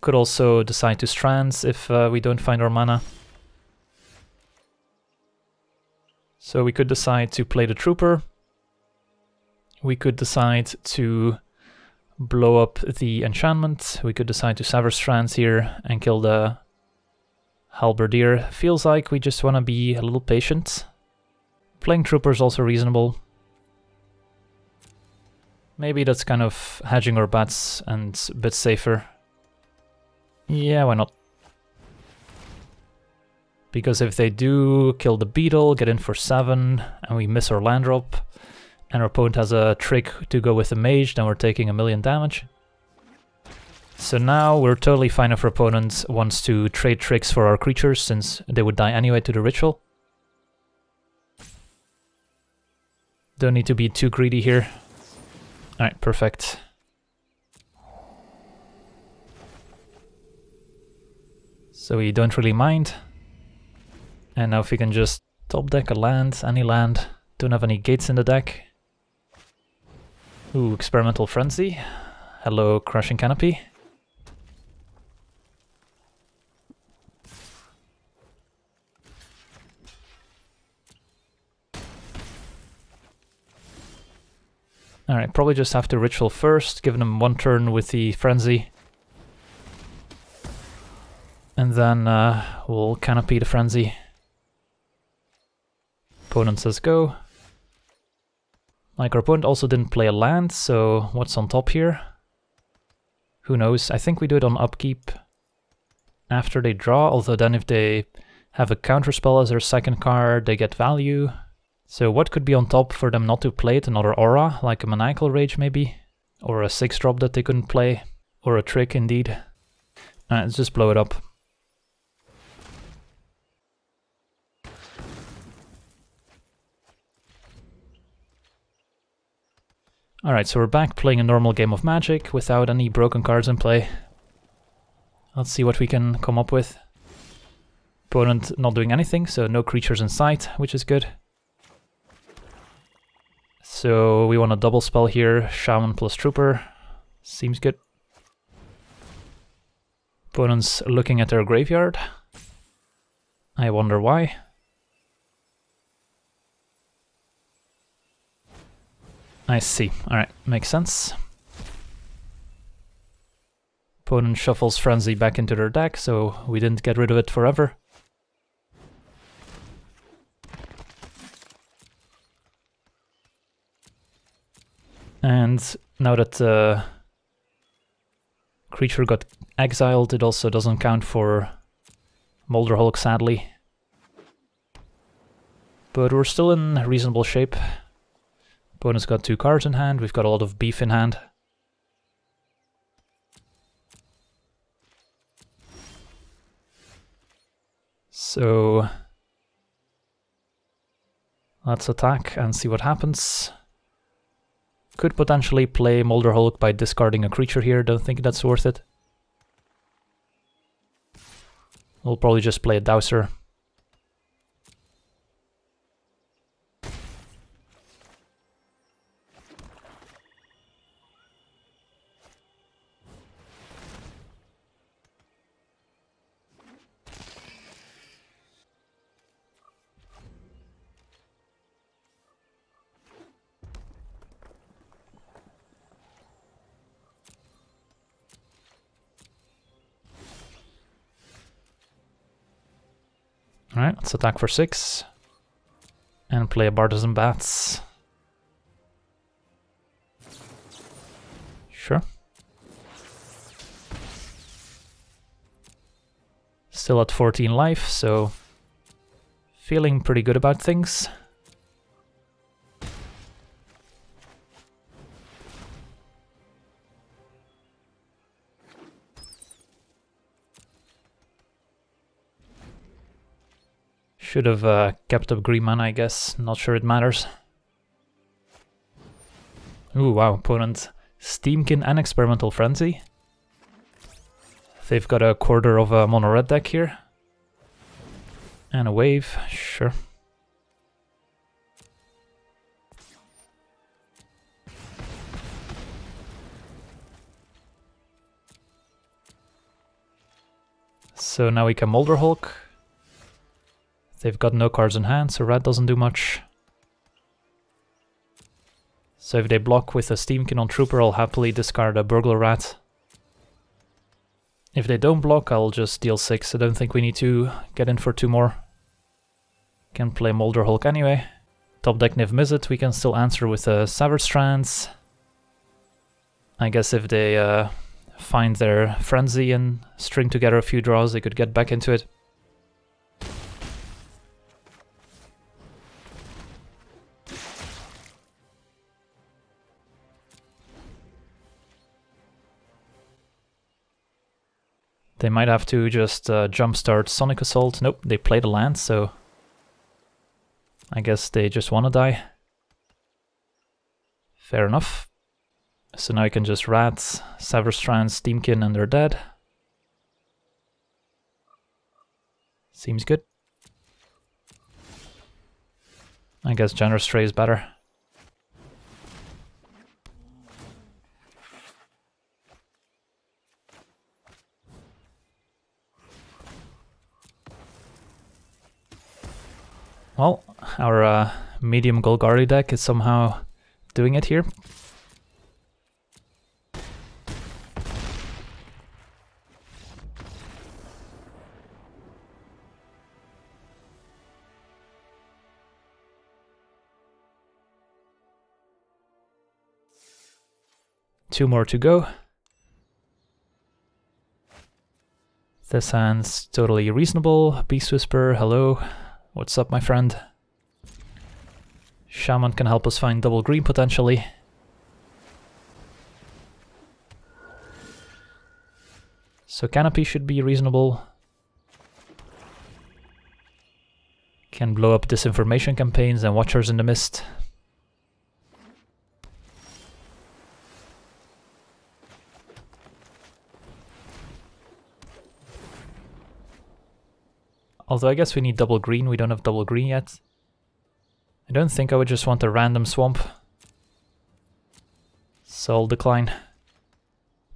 Speaker 1: Could also decide to Strands if we don't find our mana. So we could decide to play the Trooper. We could decide to blow up the enchantment. We could decide to Sever Strands here and kill the Halberdier. Feels like we just want to be a little patient. Playing Trooper is also reasonable. Maybe that's kind of hedging our bets and a bit safer. Yeah, why not? Because if they do kill the Beetle, get in for 7, and we miss our land drop, and our opponent has a trick to go with the Mage, then we're taking 1,000,000 damage. So now we're totally fine if our opponent wants to trade tricks for our creatures, since they would die anyway to the ritual. Don't need to be too greedy here. Alright, perfect. So we don't really mind. And now if we can just top deck a land, any land. Don't have any gates in the deck. Ooh, Experimental Frenzy. Hello, Crushing Canopy. Alright, probably just have to Ritual first, give them 1 turn with the Frenzy. And then we'll Canopy the Frenzy. Opponent says go. Like, our opponent also didn't play a land, so what's on top here? Who knows? I think we do it on upkeep after they draw, although then if they have a counterspell as their second card, they get value. So what could be on top for them not to play it? Another aura, like a Maniacal Rage maybe? Or a 6-drop that they couldn't play? Or a trick indeed? Let's just blow it up. Alright, so we're back playing a normal game of Magic without any broken cards in play. Let's see what we can come up with. Opponent not doing anything, so no creatures in sight, which is good. So we want a double spell here, Shaman plus Trooper. Seems good. Opponent's looking at their graveyard. I wonder why. I see. Alright, makes sense. Opponent shuffles Frenzy back into their deck, so we didn't get rid of it forever. And now that the creature got exiled, it also doesn't count for Molder Hulk, sadly. But we're still in reasonable shape. Opponent's got 2 cards in hand, we've got a lot of beef in hand. So let's attack and see what happens. Could potentially play Molder Hulk by discarding a creature here, don't think that's worth it. We'll probably just play a Dowser. Alright, let's attack for 6. And play a Bartizan Bats. Sure. Still at 14 life, so feeling pretty good about things. Should have kept up green mana, I guess. Not sure it matters. Ooh, wow, opponent Steamkin and Experimental Frenzy. They've got a quarter of a mono red deck here. And a wave, sure. So now we can Molder Hulk. They've got no cards in hand, so red doesn't do much. So if they block with a Steamkin on Trooper, I'll happily discard a Burglar Rat. If they don't block, I'll just deal 6. I don't think we need to get in for 2 more. Can play Molder Hulk anyway. Top deck Niv Mizzet, we can still answer with a Severed Strands. I guess if they find their Frenzy and string together a few draws, they could get back into it. They might have to just jumpstart Sonic Assault. Nope, they played a land, so I guess they just want to die. Fair enough. So now I can just Rat, Sever Strands, Steamkin, and they're dead. Seems good. I guess Generous Stray is better. Well, our medium Golgari deck is somehow doing it here. Two more to go. This hand's totally reasonable. Beast Whisper, hello. What's up, my friend? Shaman can help us find double green potentially. So Canopy should be reasonable. Can blow up disinformation campaigns and Watchers in the Mist. Although I guess we need double green, we don't have double green yet. I don't think I would just want a random swamp. So I'll decline.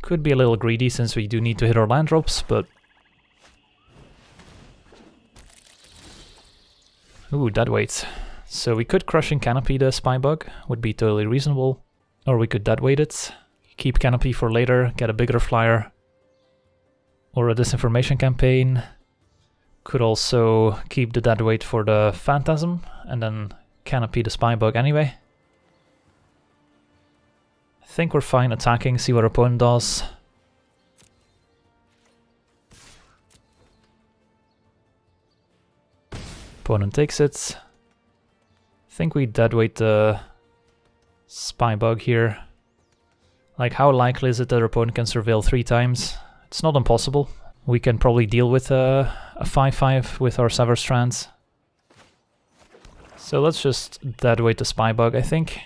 Speaker 1: Could be a little greedy since we do need to hit our land drops, but... Ooh, dead weight. So we could Crushing Canopy the Spybug, would be totally reasonable. Or we could dead weight it, keep Canopy for later, get a bigger flyer. Or a Disinformation Campaign. Could also keep the dead weight for the Phantasm, and then Canopy the Spybug anyway. I think we're fine attacking, see what our opponent does. Opponent takes it. I think we deadweight the Spybug here. Like, how likely is it that our opponent can surveil 3 times? It's not impossible. we can probably deal with a 5/5 with our Sever Strands. So let's just deadweight the Spybug, I think.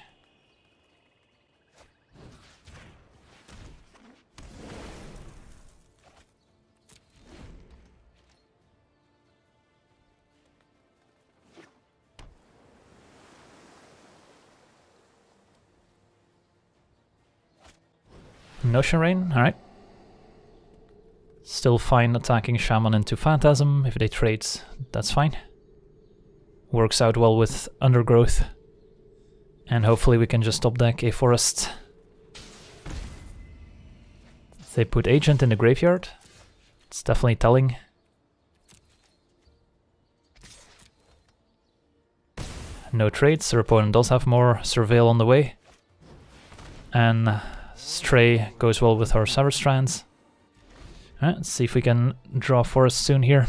Speaker 1: Notion Rain, alright. Still fine attacking Shaman into Phantasm. If they trade, that's fine. Works out well with Undergrowth. And hopefully we can just top deck a Forest. If they put Agent in the graveyard, it's definitely telling. No trades, their opponent does have more Surveil on the way. And Stray goes well with our Sever Strands. Alright, let's see if we can draw Forest soon here.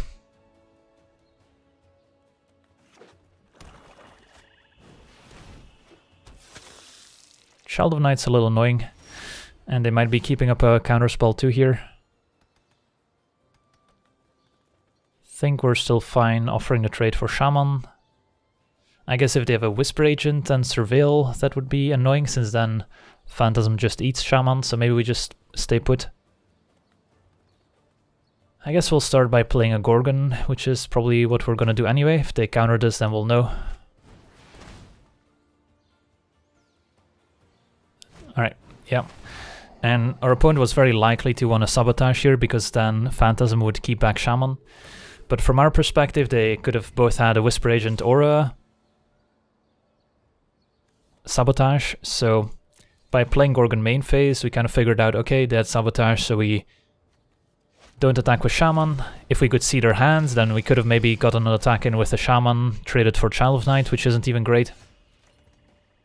Speaker 1: Child of Night's a little annoying, and they might be keeping up a counterspell too here. Think we're still fine offering the trade for Shaman. I guess if they have a Whisper Agent and Surveil, that would be annoying, since then Phantasm just eats Shaman, so maybe we just stay put. I guess we'll start by playing a Gorgon, which is probably what we're gonna do anyway. If they counter this, then we'll know. Alright, yeah. And our opponent was very likely to want to Sabotage here, because then Phantasm would keep back Shaman. But from our perspective, they could have both had a Whisper Agent or a Sabotage, so by playing Gorgon main phase, we kind of figured out, okay, they had Sabotage, so we don't attack with Shaman. If we could see their hands, then we could have maybe gotten an attack in with a Shaman, traded for Child of Night, which isn't even great.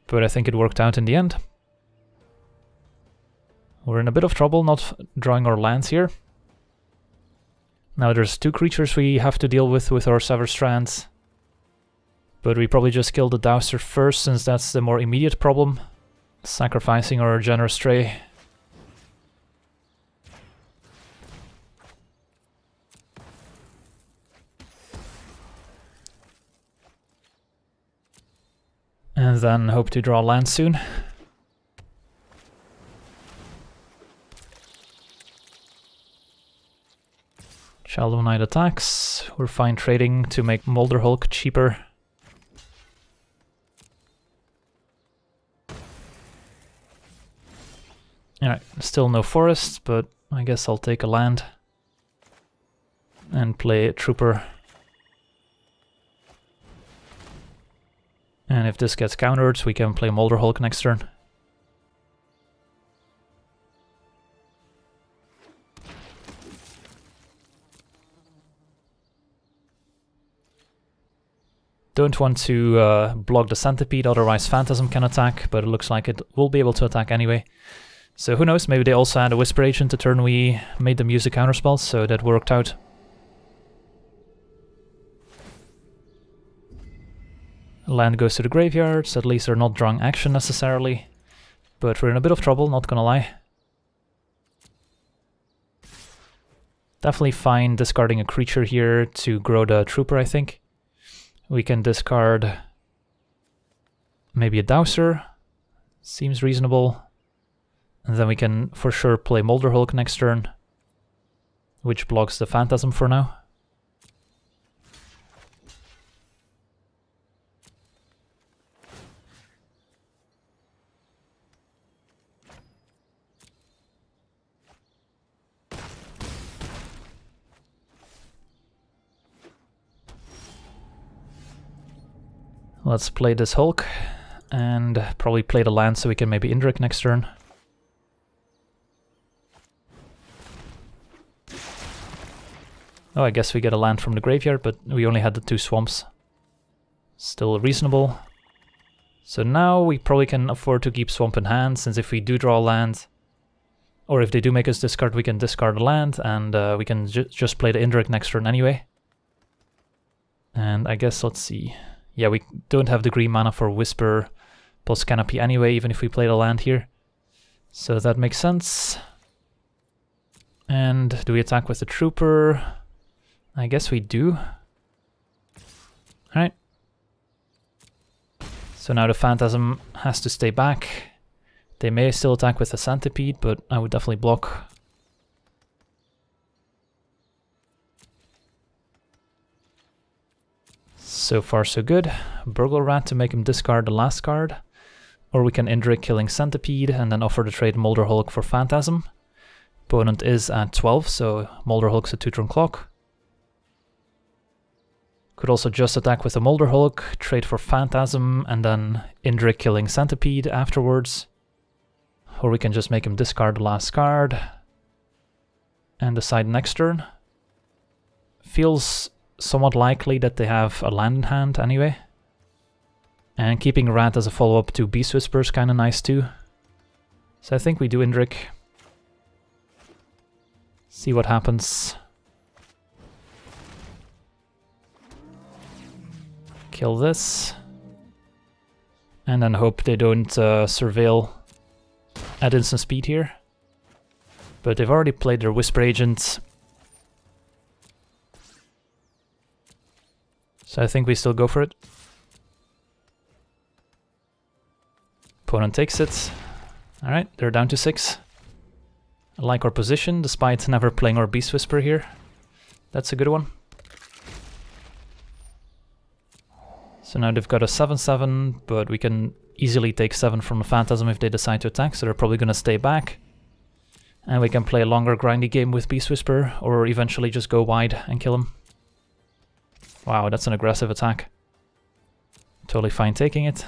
Speaker 1: But I think it worked out in the end. We're in a bit of trouble not drawing our lands here. Now there's two creatures we have to deal with our Sever Strands. But we probably just kill the Dowser first, since that's the more immediate problem. Sacrificing our Generous Stray. And then hope to draw land soon. Child of Night attacks. We're fine trading to make Molder Hulk cheaper. Alright, still no forest, but I guess I'll take a land and play a Trooper. And if this gets countered, we can play Molder Hulk next turn. Don't want to block the Centipede, otherwise Phantasm can attack, but it looks like it will be able to attack anyway. So who knows, maybe they also had a Whisper Agent the turn we made them use a counterspell, so that worked out. Land goes to the graveyard, so at least they're not drawing action necessarily. But we're in a bit of trouble, not gonna lie. Definitely fine discarding a creature here to grow the Trooper, I think. We can discard maybe a Dowser, seems reasonable. And then we can for sure play Molder Hulk next turn, which blocks the Phantasm for now. Let's play this Hulk, and probably play the land so we can maybe Indrik next turn. Oh, I guess we get a land from the graveyard, but we only had the two swamps. Still reasonable. So now we probably can afford to keep swamp in hand, since if we do draw a land, or if they do make us discard, we can discard a land, and we can just play the Indrik next turn anyway. And I guess, let's see. Yeah, we don't have the green mana for Whisper plus Canopy anyway, even if we play the land here. So that makes sense. And do we attack with the trooper? I guess we do. Alright. So now the Phantasm has to stay back. They may still attack with the Centipede, but I would definitely block. So far so good. Burglar Rat to make him discard the last card. Or we can Indrik killing Centipede and then offer to trade Molder Hulk for Phantasm. Opponent is at 12, so Molder Hulk's a 2-turn clock. Could also just attack with the Molder Hulk, trade for Phantasm, and then Indrik killing Centipede afterwards. Or we can just make him discard the last card and decide next turn. Feels somewhat likely that they have a land in hand anyway. And keeping Rat as a follow-up to Beast Whisper is kind of nice too. So I think we do Indrik. See what happens. Kill this. And then hope they don't surveil at instant speed here. But they've already played their Whisper Agent. So I think we still go for it. Opponent takes it. Alright, they're down to 6. I like our position, despite never playing our Beast Whisper here. That's a good one. So now they've got a 7-7, but we can easily take 7 from the Phantasm if they decide to attack, so they're probably going to stay back. And we can play a longer grindy game with Beast Whisper, or eventually just go wide and kill him. Wow, that's an aggressive attack. Totally fine taking it.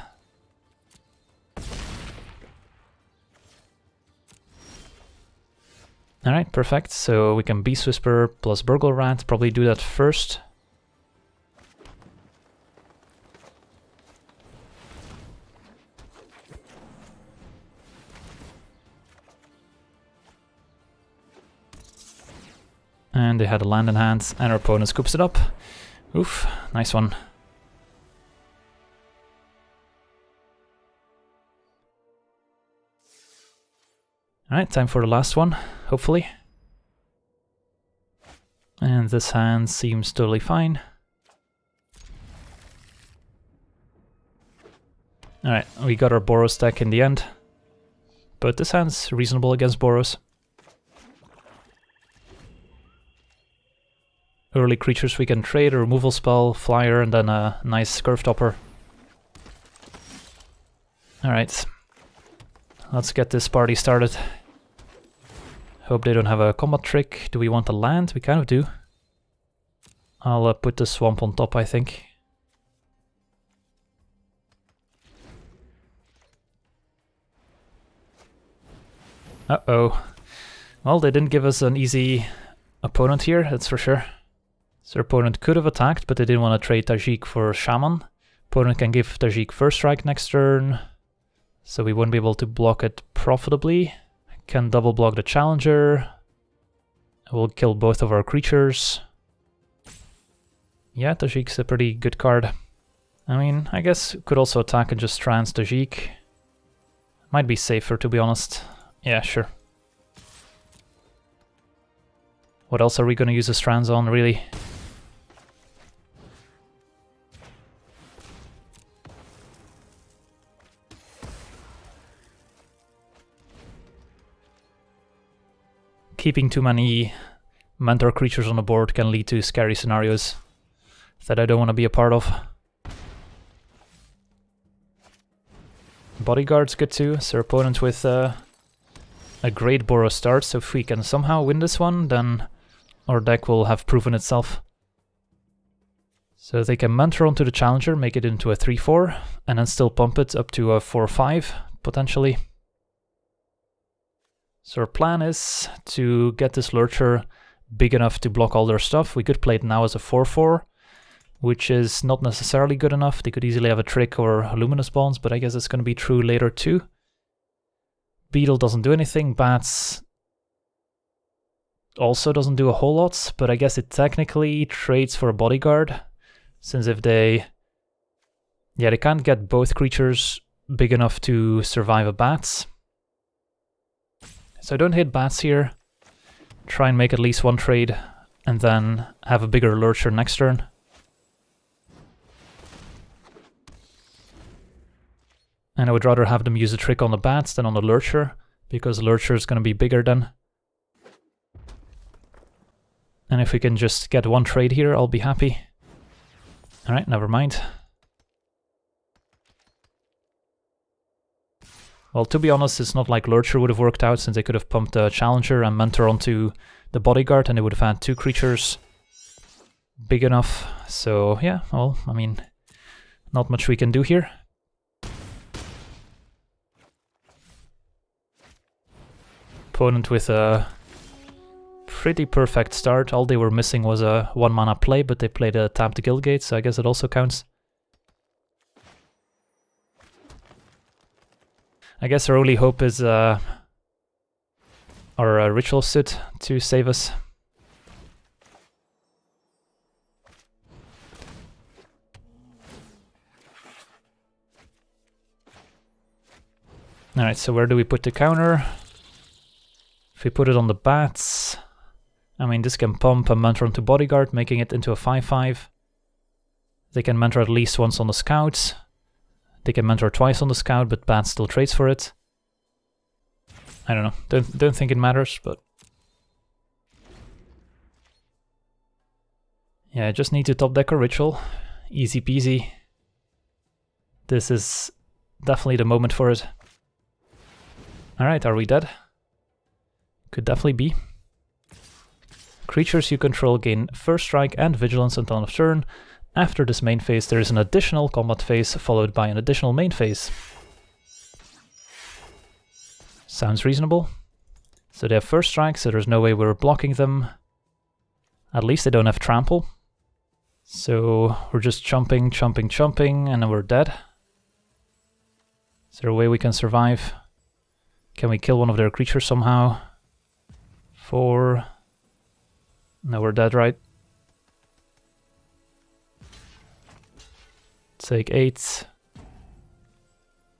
Speaker 1: Alright, perfect. So we can Beast Whisper plus Burglar Rat, probably do that first. And they had a land in hand, and our opponent scoops it up. Oof, nice one. Alright, time for the last one, hopefully. And this hand seems totally fine. Alright, we got our Boros deck in the end. But this hand's reasonable against Boros. Early creatures we can trade, a removal spell, flyer, and then a nice Curve Topper. Alright, let's get this party started. Hope they don't have a combat trick. Do we want a land? We kind of do. I'll put the swamp on top, I think. Uh-oh. Well, they didn't give us an easy opponent here, that's for sure. So their opponent could have attacked, but they didn't want to trade Tajik for Shaman. Opponent can give Tajik first strike next turn, so we won't be able to block it profitably. Can double block the Challenger. We'll kill both of our creatures. Yeah, Tajik's a pretty good card. I mean, I guess could also attack and just trans Tajik. Might be safer, to be honest. Yeah, sure. What else are we going to use the strands on, really? Keeping too many mentor creatures on the board can lead to scary scenarios that I don't want to be a part of. Bodyguard's good too, so opponent with a great Boros start, so if we can somehow win this one, then our deck will have proven itself. So they can mentor onto the Challenger, make it into a 3-4, and then still pump it up to a 4-5, potentially. So our plan is to get this Lurcher big enough to block all their stuff. We could play it now as a 4-4, which is not necessarily good enough. They could easily have a Trick or Luminous Bonds, but I guess it's going to be true later too. Beetle doesn't do anything. Bats also doesn't do a whole lot, but I guess it technically trades for a Bodyguard, since if they... yeah, they can't get both creatures big enough to survive a Bats. So don't hit Bats here. Try and make at least one trade, and then have a bigger lurcher next turn. And I would rather have them use a trick on the bats than on the lurcher, because lurcher is going to be bigger then. And if we can just get one trade here, I'll be happy. Alright, never mind. Well, to be honest, it's not like lurcher would have worked out, since they could have pumped a challenger and mentor onto the bodyguard, and they would have had 2 creatures big enough. So yeah, well, I mean, not much we can do here. Opponent with a pretty perfect start. All they were missing was a 1 mana play, but they played a tapped Guildgate, so I guess it also counts. I guess our only hope is our Ritual Suit to save us. Alright, so where do we put the counter? If we put it on the bats, I mean, this can pump a mentor onto bodyguard, making it into a 5/5. They can mentor at least once on the scouts. They can mentor twice on the scout, but bats still trades for it. I don't know. Don't think it matters, but yeah, I just need to top deck a ritual. Easy peasy. This is definitely the moment for it. Alright, are we dead? Could definitely be. Creatures you control gain first strike and vigilance until end of turn. After this main phase, there is an additional combat phase followed by an additional main phase. Sounds reasonable. So they have first strike, so there's no way we're blocking them. At least they don't have trample. So we're just chomping, chomping, chomping, and then we're dead. Is there a way we can survive? Can we kill one of their creatures somehow? 4. No, we're dead, right? Take 8.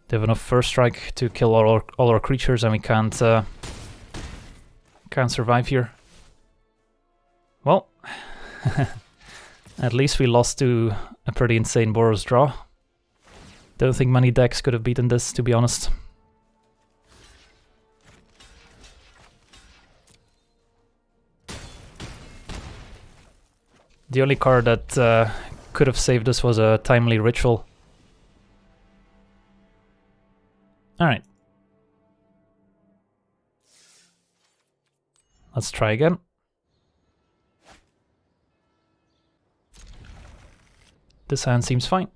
Speaker 1: They have enough first strike to kill all our creatures, and we can't survive here. Well, at least we lost to a pretty insane Boros draw. Don't think many decks could have beaten this, to be honest. The only card that could have saved us was a timely ritual. Alright. Let's try again. This hand seems fine.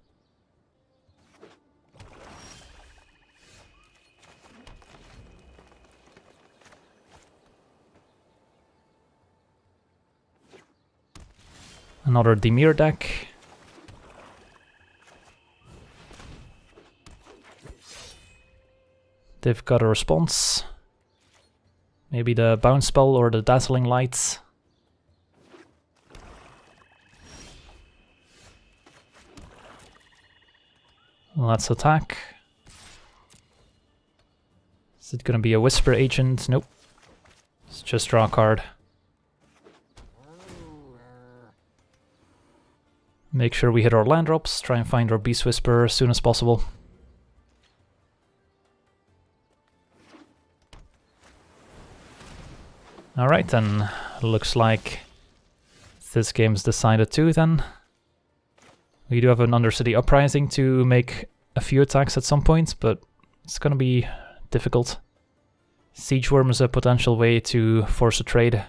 Speaker 1: Another Dimir deck. They've got a response. Maybe the bounce spell or the dazzling lights. Let's attack. Is it gonna be a Whisper Agent? Nope. Let's just draw a card. Make sure we hit our land drops, try and find our Beast Whisperer as soon as possible. Alright then, looks like this game's decided too then. We do have an Undercity Uprising to make a few attacks at some point, but it's gonna be difficult. Siege Worm is a potential way to force a trade.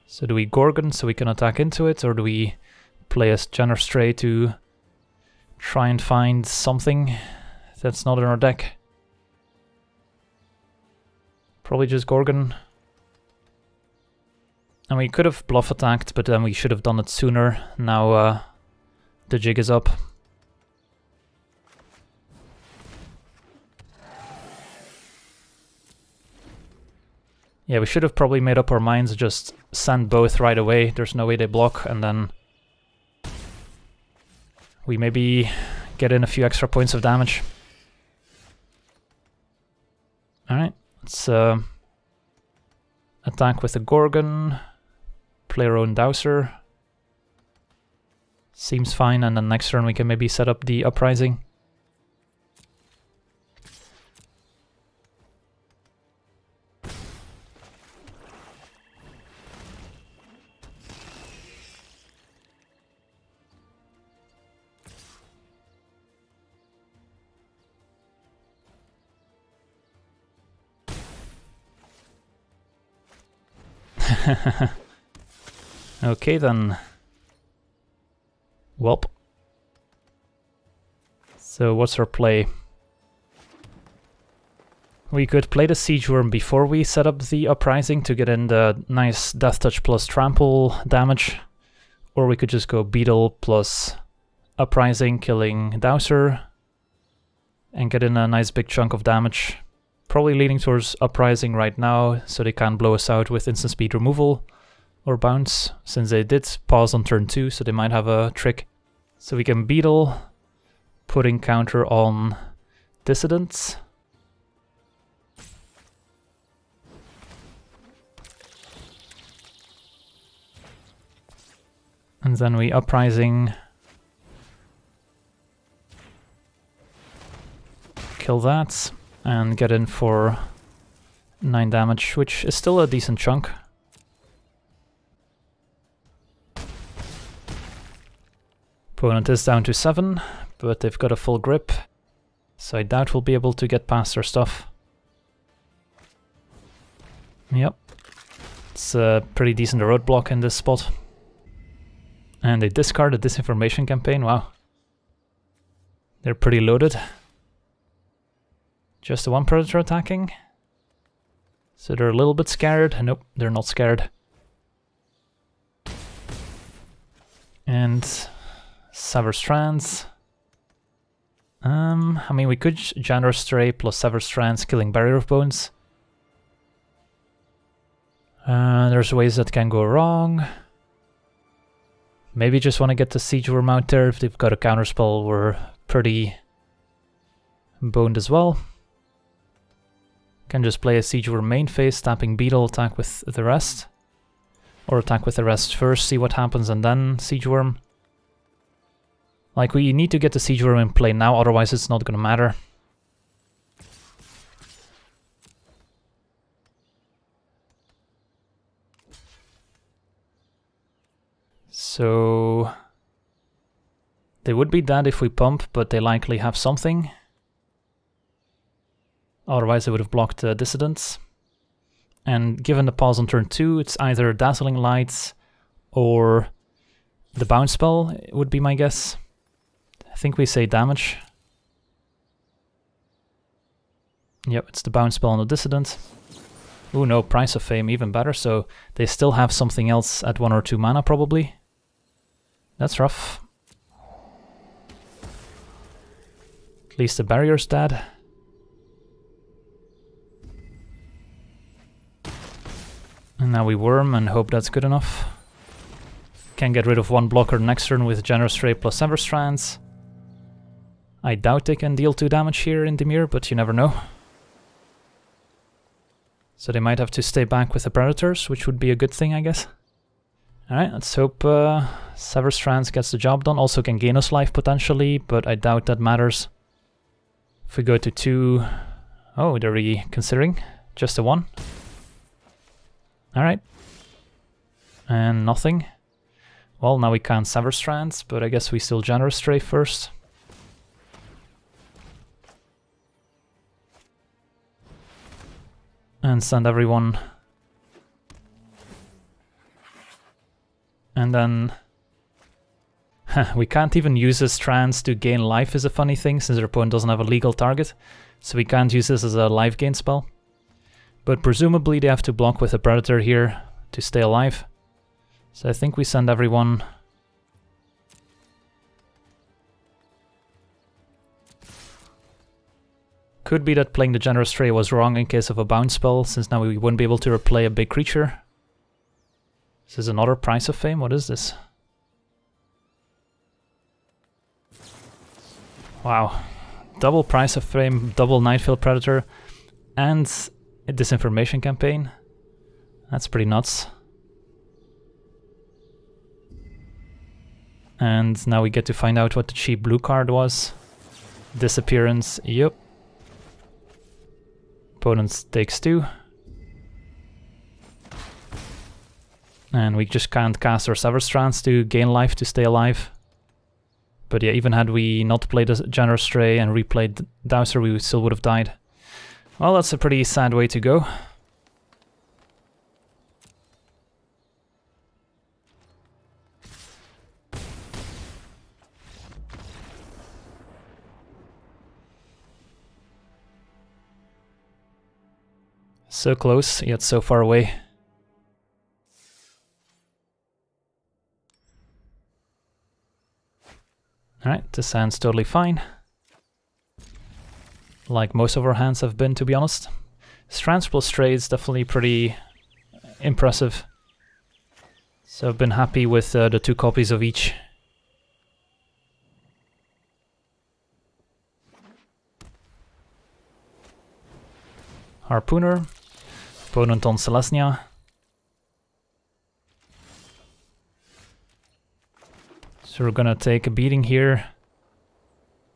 Speaker 1: So do we Gorgon so we can attack into it, or do we play a Generous Stray to try and find something that's not in our deck? Probably just Gorgon. And we could have bluff attacked, but then we should have done it sooner. Now the jig is up. Yeah, we should have probably made up our minds, just send both right away. There's no way they block, and then we maybe get in a few extra points of damage. Alright, let's attack with the Gorgon, play our own Dowser. Seems fine, and then next turn we can maybe set up the Uprising. Okay then. Welp. So what's our play? We could play the Siege Worm before we set up the Uprising to get in the nice Death Touch plus Trample damage. Or we could just go Beetle plus Uprising, killing Dowser, and get in a nice big chunk of damage. Probably leaning towards Uprising right now, so they can't blow us out with instant speed removal or bounce, since they did pause on turn 2, so they might have a trick. So we can Beetle, putting counter on Dissidents. And then we Uprising, kill that, and get in for 9 damage, which is still a decent chunk. Opponent is down to 7, but they've got a full grip, so I doubt we'll be able to get past their stuff. Yep, it's a pretty decent roadblock in this spot. And they discard a Disinformation Campaign, wow. They're pretty loaded. Just the one Predator attacking. So they're a little bit scared. Nope, they're not scared. And Sever Strands. I mean, we could Generous Stray plus Sever Strands, killing Barrier of Bones. There's ways that can go wrong. Maybe just want to get the Siege Worm out there. If they've got a counterspell, we're pretty boned as well. Can just play a Siege Worm main phase, tapping Beetle, attack with the rest. Or attack with the rest first, see what happens, and then Siege Worm. Like, we need to get the Siege Worm in play now, otherwise it's not gonna matter. So they would be dead if we pump, but they likely have something. Otherwise they would have blocked Dissidents. And given the pause on turn 2, it's either Dazzling Lights or the bounce spell would be my guess. I think we say damage. Yep, it's the bounce spell on the Dissident. Ooh, no, Price of Fame, even better, so they still have something else at 1 or 2 mana probably. That's rough. At least the barrier's dead. And now we Worm and hope that's good enough. Can get rid of one blocker next turn with Generous Ray plus Sever Strands. I doubt they can deal 2 damage here in Dimir, but you never know. So they might have to stay back with the Predators, which would be a good thing, I guess. Alright, let's hope Sever Strands gets the job done. Also can gain us life potentially, but I doubt that matters. If we go to 2... Oh, they're reconsidering. Just a 1. Alright. And nothing. Well, now we can't Sever Strands, but I guess we still Generous Stray first. And send everyone. And then... we can't even use the Strands to gain life is a funny thing, since our opponent doesn't have a legal target. So we can't use this as a life gain spell. But presumably they have to block with a Predator here to stay alive. So I think we send everyone. Could be that playing the Generous Stray was wrong in case of a bounce spell, since now we wouldn't be able to replay a big creature. This is another Price of Fame, what is this? Wow. Double Price of Fame, double Nightveil Predator, and a Disinformation Campaign. That's pretty nuts. And now we get to find out what the cheap blue card was. Disappearance, yep. Opponent takes 2. And we just can't cast our Sever Strands to gain life to stay alive. But yeah, even had we not played a Generous Stray and replayed Dowser, we still would have died. Well, that's a pretty sad way to go. So close, yet so far away. Alright, this hand's totally fine. Like most of our hands have been, to be honest. Strands plus Stray is definitely pretty impressive. So I've been happy with the 2 copies of each. Harpooner. Opponent on Celestia. So we're gonna take a beating here.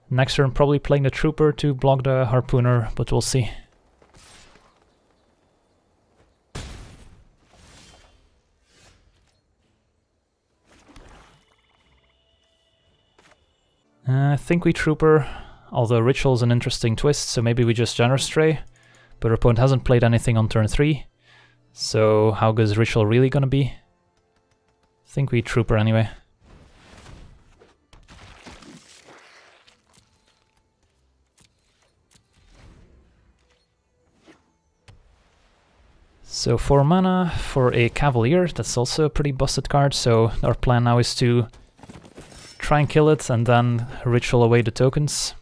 Speaker 1: Next turn probably playing the Trooper to block the Harpooner, but we'll see. I think we Trooper, although Ritual is an interesting twist, so maybe we just Generous Stray. But our opponent hasn't played anything on turn 3, so how good is Ritual really gonna be? I think we Trooper anyway. So 4 mana for a Cavalier, that's also a pretty busted card, so our plan now is to try and kill it and then Ritual away the tokens.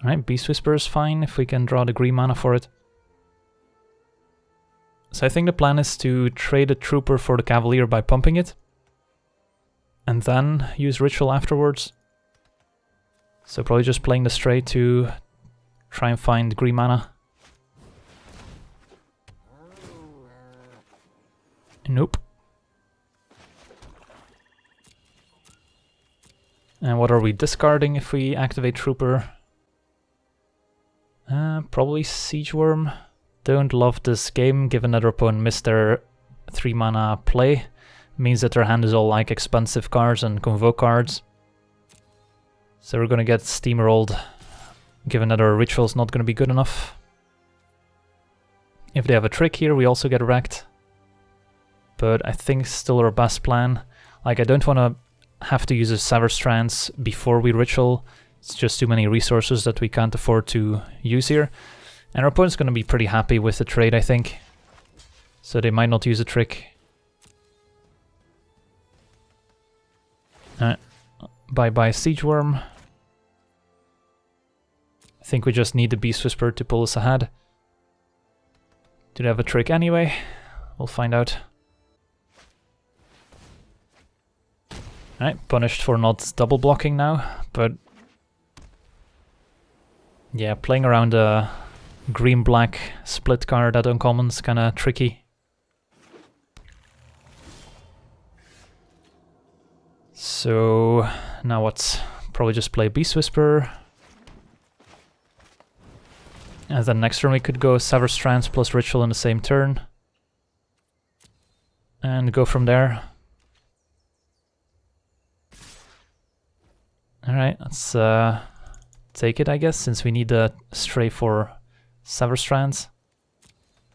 Speaker 1: Alright, Beast Whisper is fine if we can draw the green mana for it. So I think the plan is to trade a Trooper for the Cavalier by pumping it. And then use Ritual afterwards. So probably just playing the Stray to try and find green mana. Nope. And what are we discarding if we activate Trooper? Probably Siege Worm. Don't love this game, given that our opponent missed their 3 mana play. Means that their hand is all like expensive cards and Convoke cards. So we're gonna get steamrolled, given that our Ritual is not gonna be good enough. If they have a trick here, we also get wrecked. But I think still our best plan. Like, I don't want to have to use a Sever Strands before we Ritual. It's just too many resources that we can't afford to use here. And our opponent's going to be pretty happy with the trade, I think. So they might not use a trick. Bye-bye Siege Worm. I think we just need the Beast Whisper to pull us ahead. Do they have a trick anyway? We'll find out. Alright, punished for not double blocking now, but yeah, playing around a green-black split card at uncommon's kinda tricky. So now what? Probably just play Beast Whisper. And then next turn we could go Sever Strands plus Ritual in the same turn. And go from there. Alright, let's take it, I guess, since we need a Stray for Sever Strands.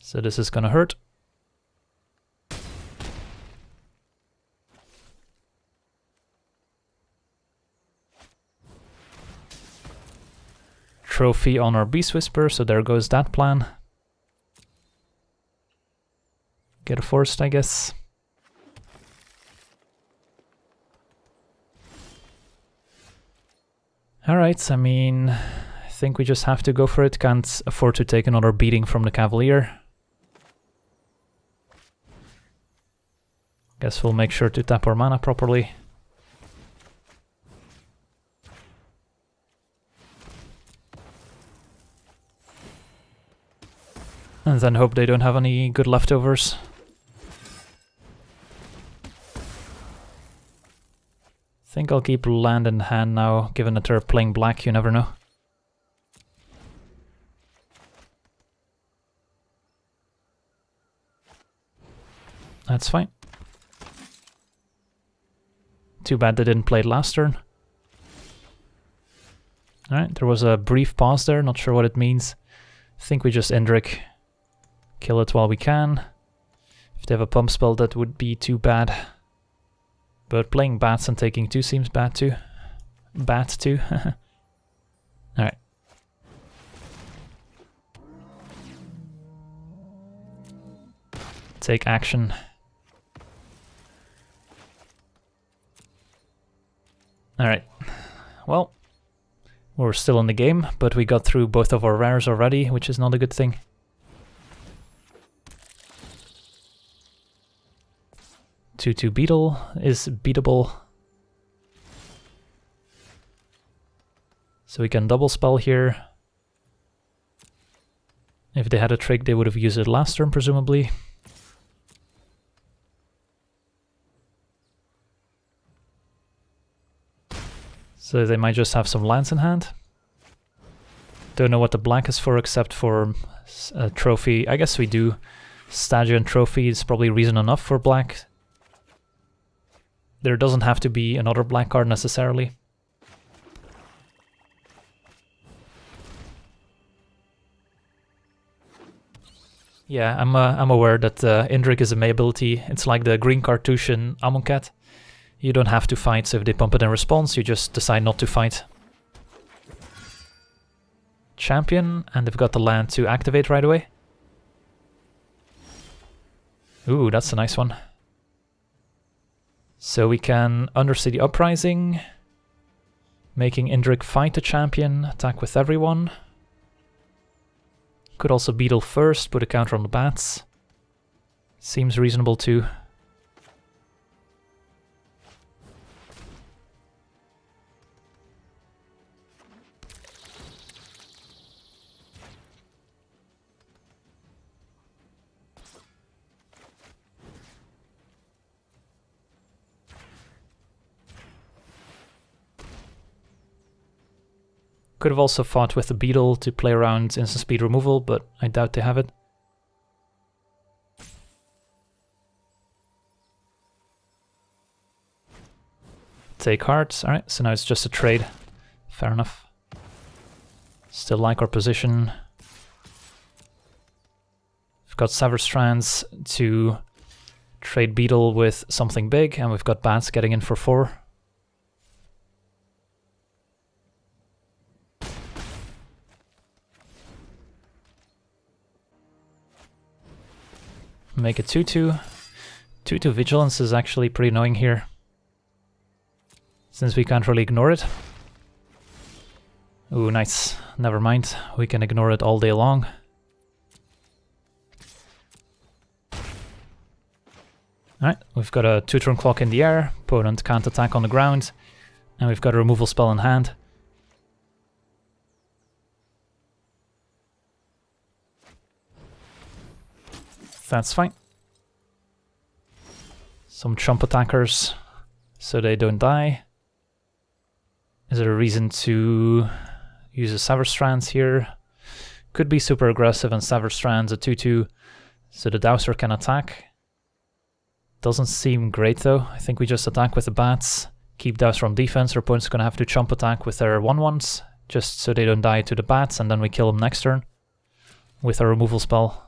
Speaker 1: So this is gonna hurt. Trophy on our Beast Whisper, so there goes that plan. Get a forced, I guess. Alright, I mean, I think we just have to go for it. Can't afford to take another beating from the Cavalier. Guess we'll make sure to tap our mana properly. And then hope they don't have any good leftovers. Think I'll keep land in hand now, given that they're playing black, you never know. That's fine. Too bad they didn't play it last turn. Alright, there was a brief pause there, not sure what it means. I think we just Indrik. Kill it while we can. If they have a pump spell, that would be too bad. But playing bats and taking 2 seems bad too. Bad too. Alright. Take action. Alright. Well, we're still in the game, but we got through both of our rares already, which is not a good thing. Two Beetle is beatable. So we can double spell here. If they had a trick, they would have used it last turn, presumably. So they might just have some lands in hand. Don't know what the black is for, except for a trophy. I guess we do. Stadion trophy is probably reason enough for black. There doesn't have to be another black card necessarily. Yeah, I'm aware that Indrik is a May ability. It's like the green cartouche in Amonkhet. You don't have to fight, so if they pump it in response, you just decide not to fight. Champion, and they've got the land to activate right away. Ooh, that's a nice one. So we can Undercity Uprising, making Indrik fight the champion, attack with everyone. Could also Beetle first, put a counter on the bats. Seems reasonable too. Could have also fought with the Beetle to play around instant speed removal, but I doubt they have it. Take hearts. Alright, so now it's just a trade. Fair enough. Still like our position. We've got Sever Strands to trade Beetle with something big, and we've got Bats getting in for 4. Make it 2-2. 2-2 Vigilance is actually pretty annoying here, since we can't really ignore it. Ooh, nice. Never mind. We can ignore it all day long. Alright, we've got a 2-turn clock in the air. Opponent can't attack on the ground. And we've got a removal spell in hand. That's fine. Some chump attackers, so they don't die. Is there a reason to use a Sever Strands here? Could be super aggressive and Sever Strands a 2-2, so the Dowser can attack. Doesn't seem great though. I think we just attack with the bats, keep Dowser on defense. Our opponent's gonna have to chump attack with their 1/1s, just so they don't die to the bats, and then we kill them next turn with our removal spell.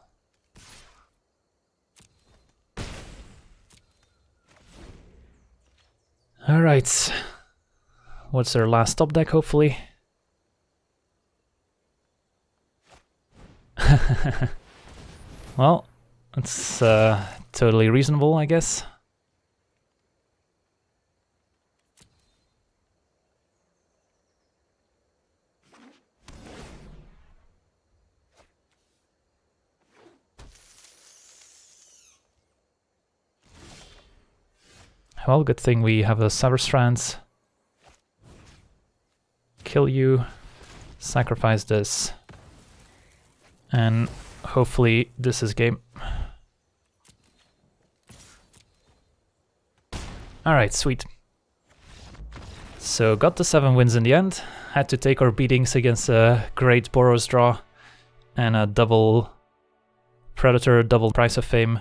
Speaker 1: Alright, what's their last top deck, hopefully? Well, it's totally reasonable, I guess. Well, good thing we have the Sever Strands. Kill you, sacrifice this, and hopefully this is game. Alright, sweet. So got the 7 wins in the end. Had to take our beatings against a great Boros draw and a double Predator, double Price of Fame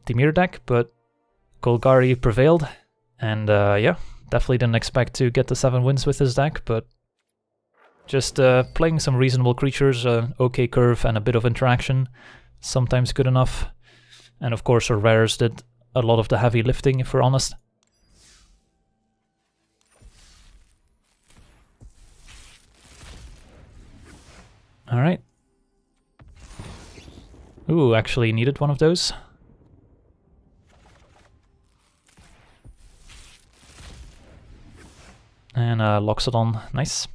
Speaker 1: Dimir deck, but Golgari prevailed. And yeah, definitely didn't expect to get the 7 wins with this deck, but just playing some reasonable creatures, okay curve and a bit of interaction, sometimes good enough. And of course our rares did a lot of the heavy lifting, if we're honest. Alright. Ooh, actually needed one of those. And Loxodon, nice.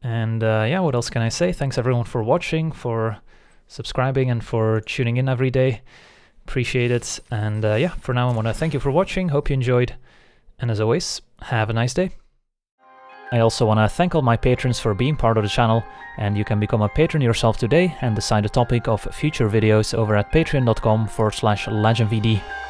Speaker 1: And yeah, what else can I say? Thanks everyone for watching, for subscribing, and for tuning in every day. Appreciate it. And yeah, for now I want to thank you for watching, hope you enjoyed. And as always, have a nice day. I also want to thank all my patrons for being part of the channel, and you can become a patron yourself today and decide the topic of future videos over at patreon.com/LegenVD.